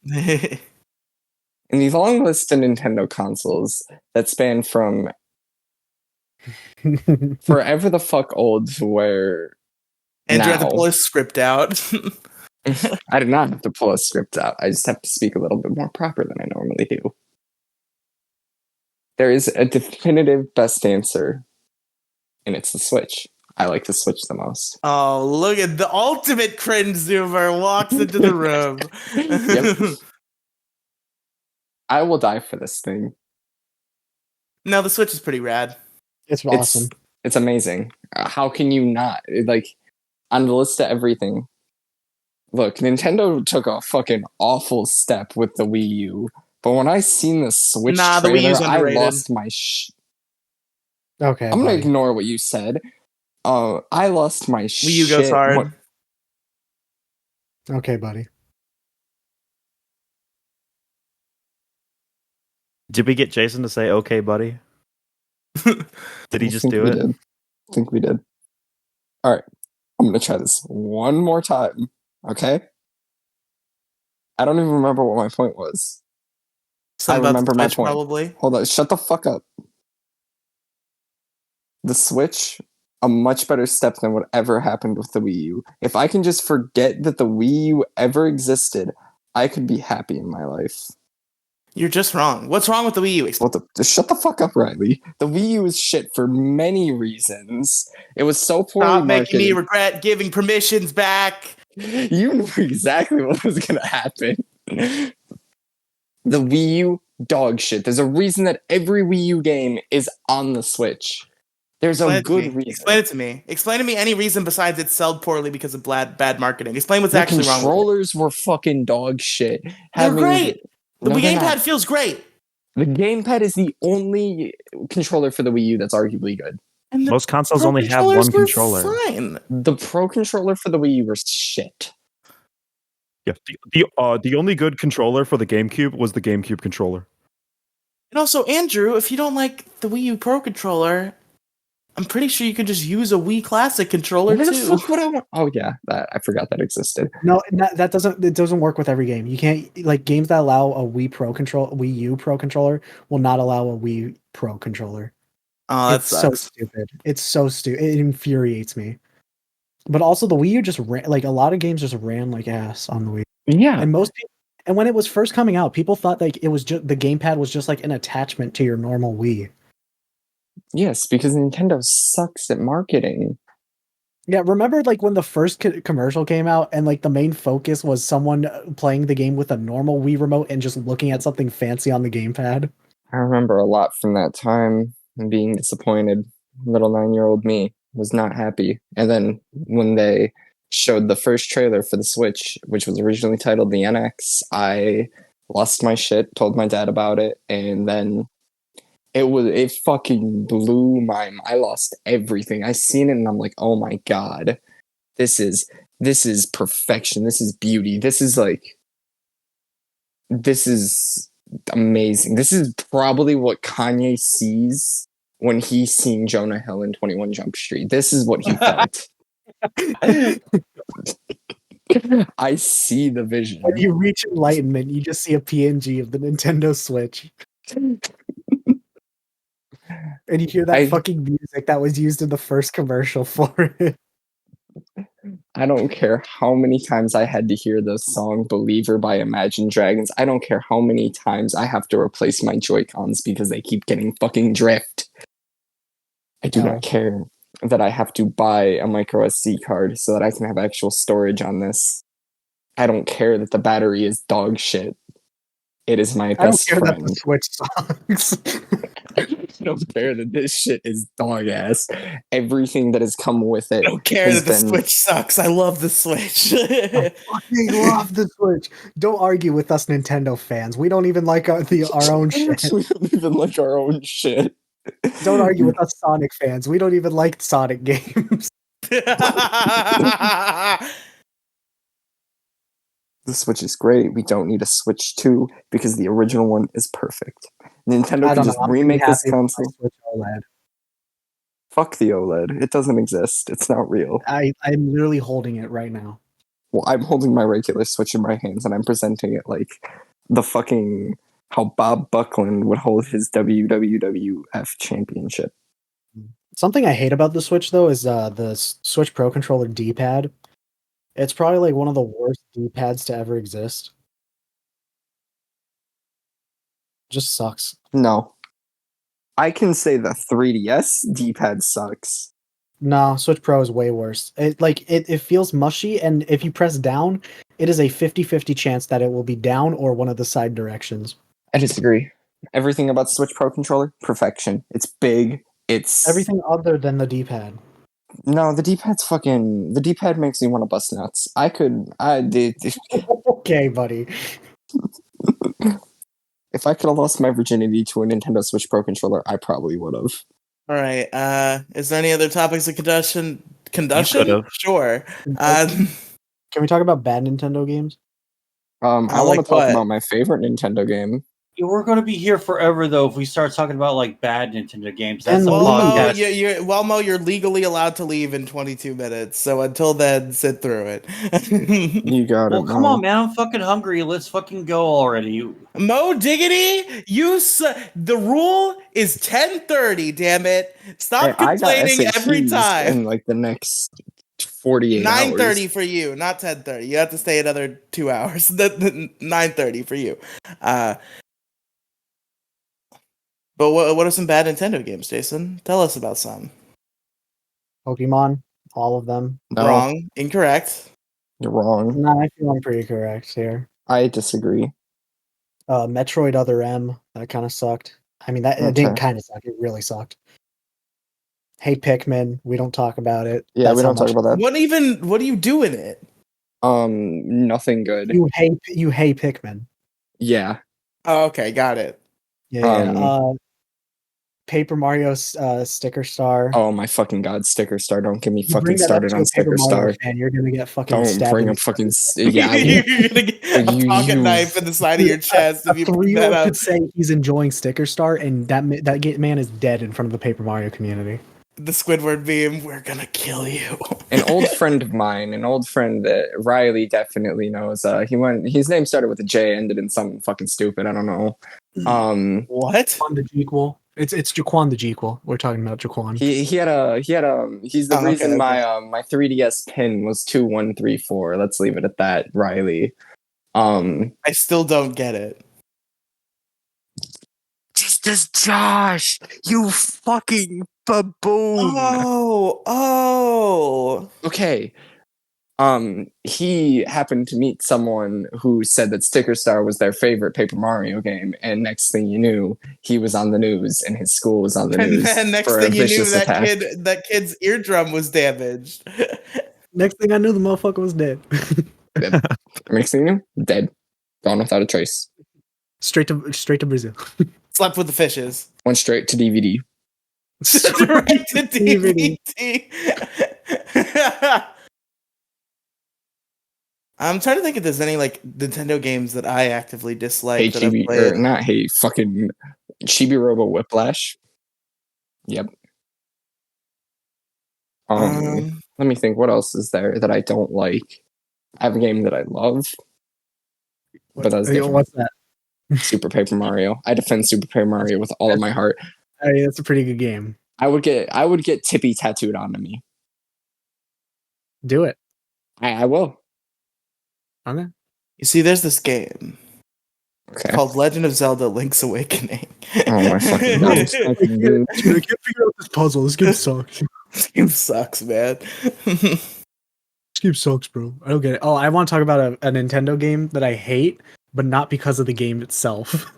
these long list of Nintendo consoles that span from forever the fuck old to where Andrew had to now. pull his script out. I did not have to pull a script out. I just have to speak a little bit more proper than I normally do. There is a definitive best answer, and it's the Switch. I like the Switch the most. Oh, look at the ultimate cringe zoomer walks into the room. Yep. I will die for this thing. No, the Switch is pretty rad. It's awesome. It's amazing. How can you not? On the list of everything. Look, Nintendo took a fucking awful step with the Wii U, but when I seen the Switch Nah, the trailer, Wii U's I underrated. lost my Okay, I'm gonna buddy. ignore what you said. I lost my Wii U goes hard. Okay, buddy. Did we get Jason to say "Okay, buddy"? Did he just do it? I think we did. All right, I'm gonna try this one more time. Okay. I don't even remember what my point was. Something I about remember the my Switch, point. probably. Hold on, shut the fuck up. The Switch, a much better step than whatever happened with the Wii U. If I can just forget that the Wii U ever existed, I could be happy in my life. You're just wrong. What's wrong with the Wii U? Just shut the fuck up, Riley. The Wii U is shit for many reasons. It was so poorly Stop making me marketed. regret giving permissions back. You knew exactly what was gonna happen. The Wii U, dog shit. There's a reason that every Wii U game is on the Switch. There's Explain a it to good me. reason. Explain it to me. Explain to me any reason besides it sold poorly because of bad marketing. Explain what's The actually wrong with it. controllers were fucking dog shit. They're great. The No, they're gamepad not. feels great. The gamepad is the only controller for the Wii U that's arguably good. And the Most consoles Pro only have controllers one were controller. Fine. The Pro controller for the Wii U was shit. Yeah, the only good controller for the GameCube was the GameCube controller. And also, Andrew, if you don't like the Wii U Pro controller, I'm pretty sure you could just use a Wii Classic controller Where the too. fuck would I want? Oh yeah, that I forgot that existed. No, that doesn't. It doesn't work with every game. You can't like games that allow a Wii U Pro controller will not allow a Wii Pro controller. Oh, that It's so sucks. stupid. It's so stupid. It infuriates me. But also, the Wii U just ran like a lot of games just ran like ass on the Wii. Yeah, And most people, and when it was first coming out, people thought like it was just the gamepad was just like an attachment to your normal Wii. yes, because Nintendo sucks at marketing. Yeah, remember like when the first commercial came out and like the main focus was someone playing the game with a normal Wii remote and just looking at something fancy on the gamepad? I remember a lot from that time and being disappointed. Little 9-year-old me was not happy. And then when they showed the first trailer for the Switch, which was originally titled the NX, I lost my shit, told my dad about it, and then it fucking blew my mind. I lost everything. I seen it and I'm like, oh my god. This is perfection. This is beauty. This is amazing. This is probably what Kanye sees when he's seen Jonah Hill in 21 Jump Street. This is what he felt. I see the vision. When you reach enlightenment, you just see a PNG of the Nintendo Switch. And you hear that fucking music that was used in the first commercial for it. I don't care how many times I had to hear the song Believer by Imagine Dragons. I don't care how many times I have to replace my Joy-Cons because they keep getting fucking drift. I do not care that I have to buy a micro SD card so that I can have actual storage on this. I don't care that the battery is dog shit. It is my best friend. I don't care that the Switch sucks. I don't care that this shit is dog ass. Everything that has come with it. I don't care that the Switch sucks. I love the Switch. I fucking love the Switch. Don't argue with us Nintendo fans. We don't even like our own shit. We don't even like our own shit. Don't argue with us Sonic fans. We don't even like Sonic games. The Switch is great. We don't need a Switch 2 because the original one is perfect. Nintendo can just remake this console. Switch OLED. Fuck the OLED. It doesn't exist. It's not real. I'm literally holding it right now. Well, I'm holding my regular Switch in my hands and I'm presenting it like the fucking how Bob Buckland would hold his WWF championship. Something I hate about the Switch though is the Switch Pro controller D-pad. It's probably like one of the worst D-pads to ever exist. Just sucks. No. I can say the 3DS D-pad sucks. No, Switch Pro is way worse. It feels mushy, and if you press down, it is a 50-50 chance that it will be down or one of the side directions. I disagree. Everything about the Switch Pro controller, perfection. It's big. It's everything other than the D-pad. No, the D-pad makes me want to bust nuts. Okay, buddy. If I could have lost my virginity to a Nintendo Switch Pro controller, I probably would have. All right. Is there any other topics of conduction? Sure. Can we talk about bad Nintendo games? I want to talk about my favorite Nintendo game. We're going to be here forever, though, if we start talking about like bad Nintendo games. That's And a Mo, podcast. Mo, you're legally allowed to leave in 22 minutes. So until then, sit through it. You got it. Well, come on, man. I'm fucking hungry. Let's fucking go already. Mo Diggity, the rule is 10:30. Damn it! Stop complaining every time. In like the next 48 hours. 9:30 for you, not 10:30. You have to stay another 2 hours. 9:30 for you. But what are some bad Nintendo games, Jason? Tell us about some. Pokemon, all of them. No, Wrong. Incorrect. you're wrong. No, I feel I'm pretty correct here. I disagree. Metroid Other M, that kind of sucked. I mean, it didn't kind of suck. It really sucked. Hey Pikmin, we don't talk about it. Yeah, That's we how don't talk much- about that. What do you do in it? Nothing good. You hate Pikmin. Yeah. Oh, okay, got it. Yeah. Paper Mario Sticker Star. Oh my fucking god, Sticker Star! Don't get me You bring fucking that up started to on a Paper Sticker Mario Star. fan, you're gonna get fucking Don't stabbed. bring in a the fucking chest. yeah. You're gonna get a You- pocket you- knife in the side of your chest A if you bring 3-year-old that up. could say he's enjoying Sticker Star, and man is dead in front of the Paper Mario community. The Squidward meme, we're gonna kill you. An old friend of mine, an old friend that Riley definitely knows. His name started with a J, ended in something fucking stupid. I don't know. What? Jaquan the Jequel. It's Jaquan the Jequel. We're talking about Jaquan. He's the Oh, reason okay. my 3DS pin was 2134. Let's leave it at that, Riley. I still don't get it. Just as Josh, you fucking baboon. Oh. Okay. He happened to meet someone who said that Sticker Star was their favorite Paper Mario game, and next thing you knew, he was on the news, and his school was on the And news then next for thing a you knew, vicious attack. that kid's eardrum was damaged. Next thing I knew, the motherfucker was dead. Next thing you knew, dead, gone without a trace. straight to Brazil. Slept with the fishes. Went straight to DVD. Straight to DVD. DVD. I'm trying to think if there's any like Nintendo games that I actively dislike Hey that I've Chibi, played. or not hey, fucking Chibi Robo Whiplash. Yep. Let me think. What else is there that I don't like? I have a game that I love, but that's different. What's that? Super Paper Mario. I defend Super Paper Mario with all of my heart. I mean, that's a pretty good game. I would get Tippy tattooed onto me. Do it. I will. Okay. You see, there's this game Okay. called Legend of Zelda: Link's Awakening. Oh my fucking god. Dude, I can't figure out this puzzle. This game sucks. This game sucks, man. This game sucks, bro. I don't get it. Oh, I want to talk about a Nintendo game that I hate, but not because of the game itself.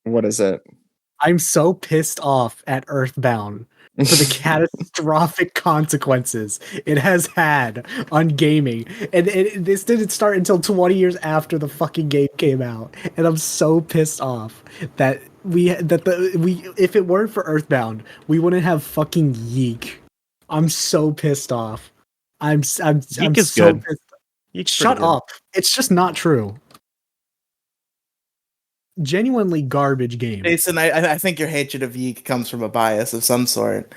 What is it? I'm so pissed off at Earthbound for the catastrophic consequences it has had on gaming. And this didn't start until 20 years after the fucking game came out. And I'm so pissed off that if it weren't for Earthbound, we wouldn't have fucking Yeek. I'm so pissed off. I'm is so good. pissed. Yeek's Shut pretty good. up. It's just not true. Genuinely garbage game. Jason, I think your hatred of Yeek comes from a bias of some sort.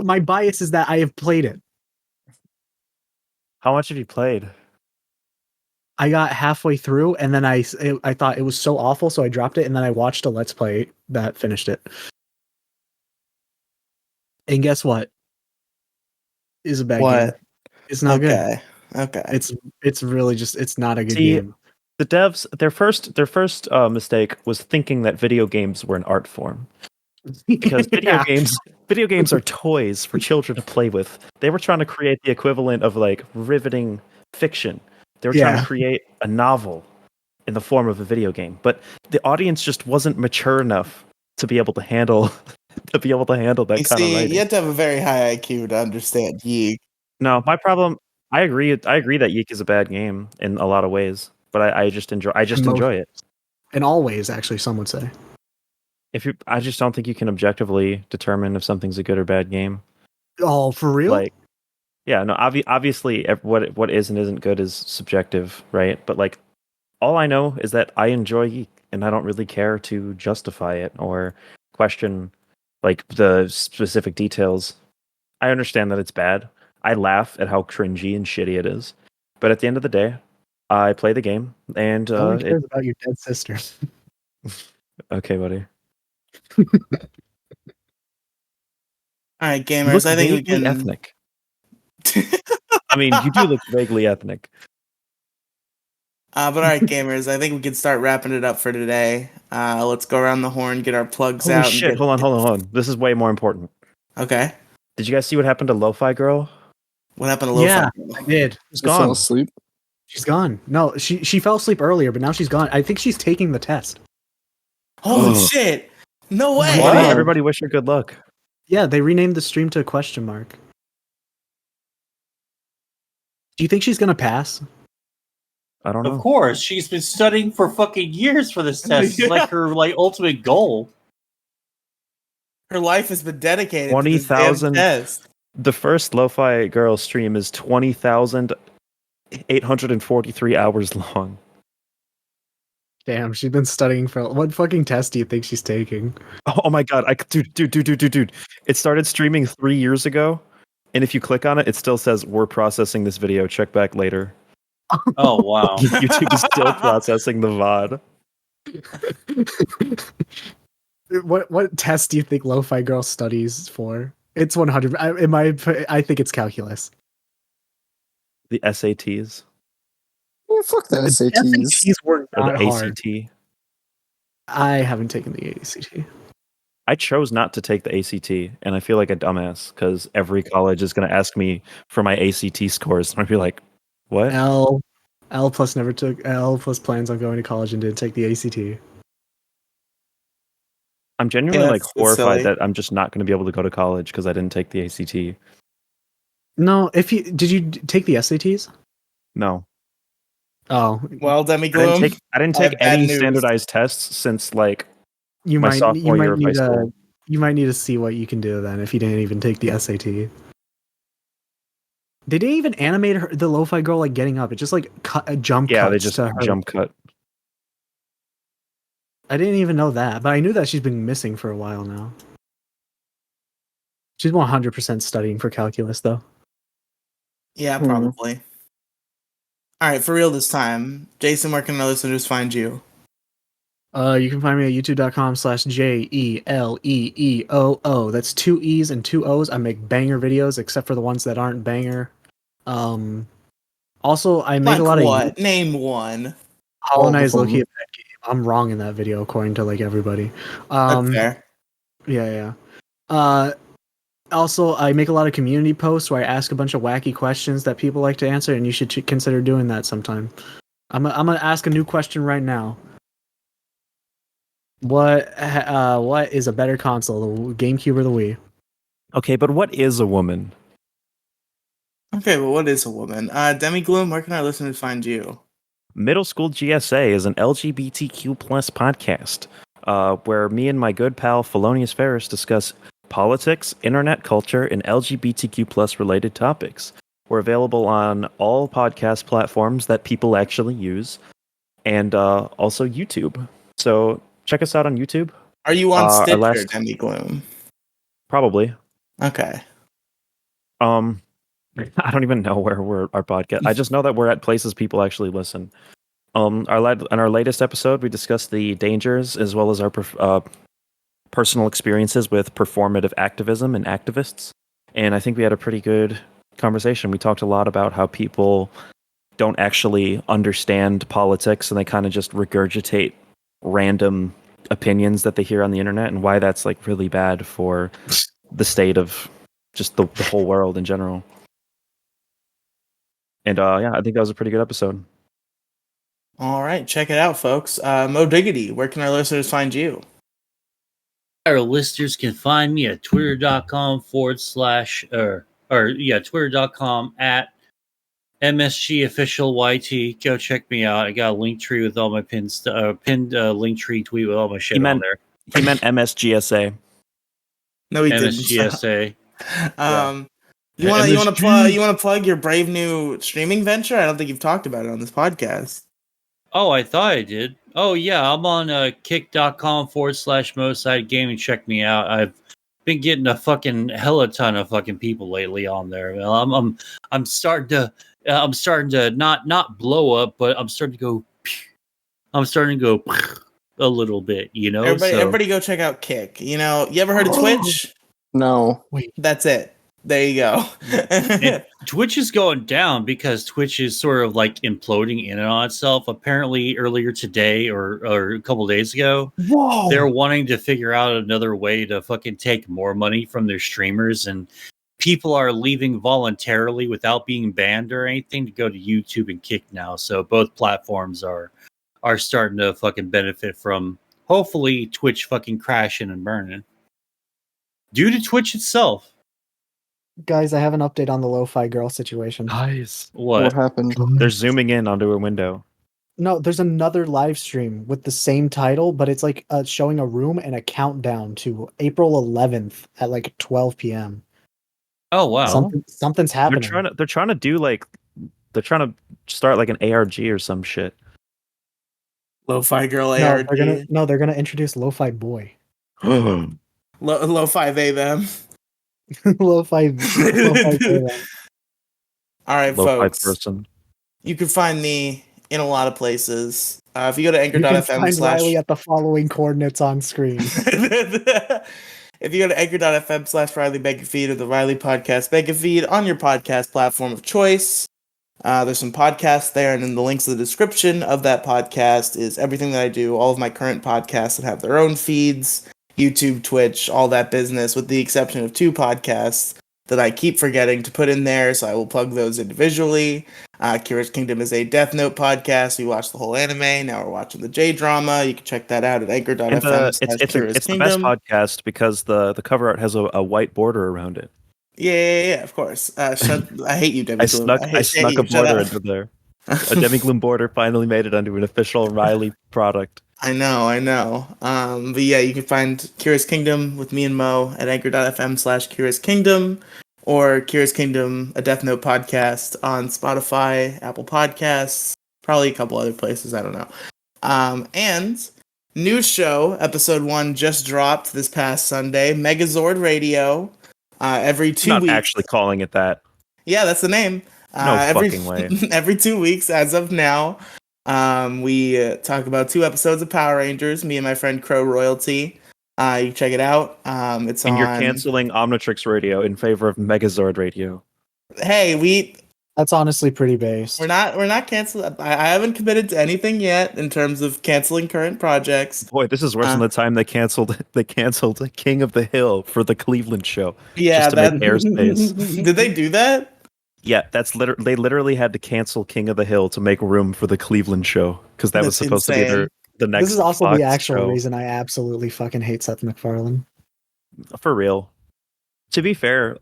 My bias is that I have played it. How much have you played? I got halfway through and then I thought it was so awful, so I dropped it, and then I watched a Let's Play that finished it. And guess what? It's a bad game. It's not good. Okay. It's really just it's not a good See, game. The devs, their first mistake was thinking that video games were an art form. Because Yeah. video games are toys for children to play with. They were trying to create the equivalent of like riveting fiction. They were trying Yeah. to create a novel in the form of a video game, but the audience just wasn't mature enough to be able to handle that You kind of see, writing. you have to have a very high IQ to understand Yeek. No, my problem. I agree that Yeek is a bad game in a lot of ways, but I just enjoy it. And always, actually, some would say. I just don't think you can objectively determine if something's a good or bad game. Oh, for real? Like, yeah, no, obviously, what is and isn't good is subjective, right? But like, all I know is that I enjoy Yeek, and I don't really care to justify it or question like the specific details. I understand that it's bad. I laugh at how cringy and shitty it is, but at the end of the day, I play the game, and no one cares about your dead sister. okay, buddy. All right, You gamers. look I think we vaguely can. ethnic. I mean, you do look vaguely ethnic. But all right, gamers. I think we can start wrapping it up for today. Let's go around the horn, get our plugs Holy out. and shit! get- Hold on. This is way more important. Okay. Did you guys see what happened to Lo-Fi Girl? What happened to Lo-Fi? Yeah. I did. She's I fell gone. asleep. She's gone. No, she fell asleep earlier, but now she's gone. I think she's taking the test. Holy Oh. shit! No way! What? Wow. Everybody wish her good luck. Yeah, they renamed the stream to a question mark. Do you think she's gonna pass? I don't know. Of course, she's been studying for fucking years for this test. It's like her ultimate goal. Her life has been dedicated to 20,000 this damn test. The first Lo-Fi Girl stream is 20,843 hours long. Damn, she's been studying for what fucking test do you think she's taking? Oh my god, dude. It started streaming 3 years ago, and if you click on it, it still says we're processing this video. Check back later. Oh wow. YouTube is still processing the VOD. What test do you think Lo-Fi Girl studies for? It's 100. I think it's calculus. The SATs Yeah, fuck the SATs. SATs were or not the hard. ACT. I haven't taken the ACT. I chose not to take the ACT, and I feel like a dumbass because every college is going to ask me for my ACT scores, and I'd be like, "What?" L plus never took L plus plans on going to college and didn't take the ACT. I'm genuinely Yeah, like that's horrified silly. that I'm just not going to be able to go to college because I didn't take the ACT. No, did you take the SATs? No, Oh, Well, Demi I didn't Gloom, take. I didn't I have take bad any news. standardized tests since like you my might sophomore year of high need school. you might need to see what you can do then if you didn't even take the SAT. They didn't even animate the Lo-Fi Girl like getting up. It just like jump Yeah, cuts they just to her. jump cut. I didn't even know that, but I knew that she's been missing for a while now. She's 100% studying for calculus though. Yeah, Hmm. probably. All right, for real this time. Jason, where can our listeners find you? You can find me at youtube.com/JELEEOO. That's 2 E's and 2 O's. I make banger videos, except for the ones that aren't banger. Also, I make Like a lot what? of Name one. Hollow Knight is All of low-key a them. bad game. I'm wrong in that video, according to like everybody. That's fair. Yeah. Also, I make a lot of community posts where I ask a bunch of wacky questions that people like to answer, and you should consider doing that sometime. I'm gonna ask a new question right now. What is a better console, the GameCube or the Wii? Okay, but what is a woman? Okay, well, what is a woman? Demi Gloom, where can our listeners find you? Middle School GSA is an LGBTQ plus podcast where me and my good pal Felonious Ferris discuss politics, internet culture, and LGBTQ plus related topics. We're available on all podcast platforms that people actually use, and also YouTube. So check us out on YouTube. Are you on our Stitcher, last- Demi Gloom? Probably. Okay. I don't even know where we're our podcast. I just know that we're at places people actually listen. On our latest episode, we discussed the dangers as well as our personal experiences with performative activism and activists. And I think we had a pretty good conversation. We talked a lot about how people don't actually understand politics and they kind of just regurgitate random opinions that they hear on the internet and why that's like really bad for the state of just the whole world in general. And yeah, I think that was a pretty good episode. All right, check it out, folks. Mo Diggity, where can our listeners find you? Our listeners can find me at twitter.com twitter.com at MSG_official_YT. Go check me out. I got a link tree with all my pinned link tree tweet with all my shit on there. He meant MSGSA. No, he MSGSA. didn't. You want to plug your brave new streaming venture? I don't think you've talked about it on this podcast. Oh, I thought I did. Oh, yeah. I'm on kick.com/Moside Gaming. Check me out. I've been getting a fucking hella ton of fucking people lately on there. Well, I'm starting to not blow up, but I'm starting to go. I'm starting to go a little bit. You know. Everybody, go check out Kick. You know, you ever heard of Twitch? No. That's it. There you go. And Twitch is going down because Twitch is sort of like imploding in and on itself. Apparently, earlier today or a couple days ago, they're wanting to figure out another way to fucking take more money from their streamers, and people are leaving voluntarily without being banned or anything to go to YouTube and Kick now. So both platforms are starting to fucking benefit from hopefully Twitch fucking crashing and burning. due to Twitch itself. Guys, I have an update on the Lo-Fi Girl situation. Nice. What What? happened? They're zooming in onto a window. No, there's another live stream with the same title, but it's like showing a room and a countdown to April 11th at like 12 p.m. Oh wow. Something's happening. They're trying to start like an ARG or some shit. Lo-fi girl No, ARG. they're gonna introduce Lo-Fi Boy. Lo-fi they them. Lo-Fi Boy. All right, Lo-fi folks. person. You can find me in a lot of places. If you go to You can anchor.fm find slash Riley at the following coordinates on screen. if you go to anchor.fm slash Riley Mega Feed or the Riley Podcast Mega Feed on your podcast platform of choice, there's some podcasts there, and in the links in the description of that podcast is everything that I do, all of my current podcasts that have their own feeds, YouTube, Twitch, all that business, with the exception of 2 podcasts that I keep forgetting to put in there, so I will plug those individually. Curious Kingdom is a Death Note podcast. We watched the whole anime. Now we're watching the J-drama. You can check that out at anchor.fm. It's the best podcast because the cover art has a white border around it. Yeah, of course. I hate you, Demi Gloom. I snuck a border into there. A Demi Gloom border finally made it onto an official Riley product. I know. But yeah, you can find Curious Kingdom with me and Mo at anchor.fm slash Curious Kingdom, or Curious Kingdom, a Death Note podcast on Spotify, Apple Podcasts, probably a couple other places, I don't know. And new show, episode 1 just dropped this past Sunday, Megazord Radio. Every 2 Not weeks. actually calling it that. Yeah, that's the name. Fucking way. Every 2 weeks, as of now, we talk about 2 episodes of Power Rangers. Me and my friend Crow Royalty. You can check it out. It's and on. You're canceling Omnitrix Radio in favor of Megazord Radio. Hey, That's honestly pretty based. we're not canceling. I haven't committed to anything yet in terms of canceling current projects. Boy, this is worse than the time they canceled King of the Hill for the Cleveland show. Yeah, just to make airspace. Did they do that? Yeah, they literally had to cancel King of the Hill to make room for the Cleveland show because that was That's supposed to be insane. the next. This is also Fox the actual show. reason I absolutely fucking hate Seth MacFarlane. For real. To be fair,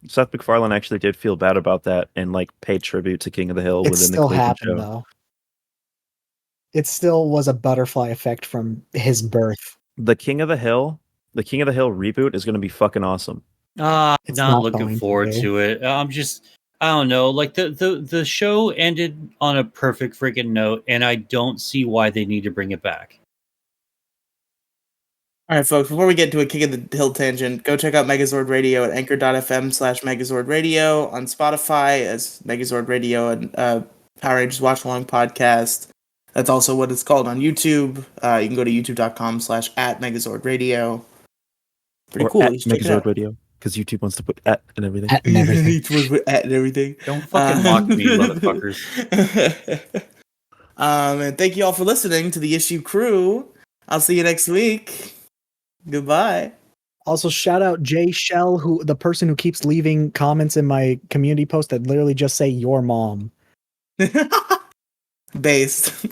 Seth MacFarlane actually did feel bad about that and like paid tribute to King of the Hill It within the still Cleveland happened show. though. It still was a butterfly effect from his birth. The King of the Hill reboot is going to be fucking awesome. It's Not not looking going to forward be. to it. I don't know. Like the show ended on a perfect freaking note, and I don't see why they need to bring it back. All right, folks, before we get to a King of the Hill tangent, go check out Megazord Radio at anchor.fm slash Megazord Radio, on Spotify as Megazord Radio, and Power Rangers Watch Along podcast. That's also what it's called on YouTube. You can go to youtube.com slash at Megazord Radio. Pretty Or cool. at You should check it Megazord out. Radio because YouTube wants to put at and everything. At and everything. Each was with at and everything. Don't fucking mock me, motherfuckers. And thank you all for listening to the Issue Crew. I'll see you next week. Goodbye. Also, shout out Jay Shell, the person who keeps leaving comments in my community post that literally just say your mom. Based.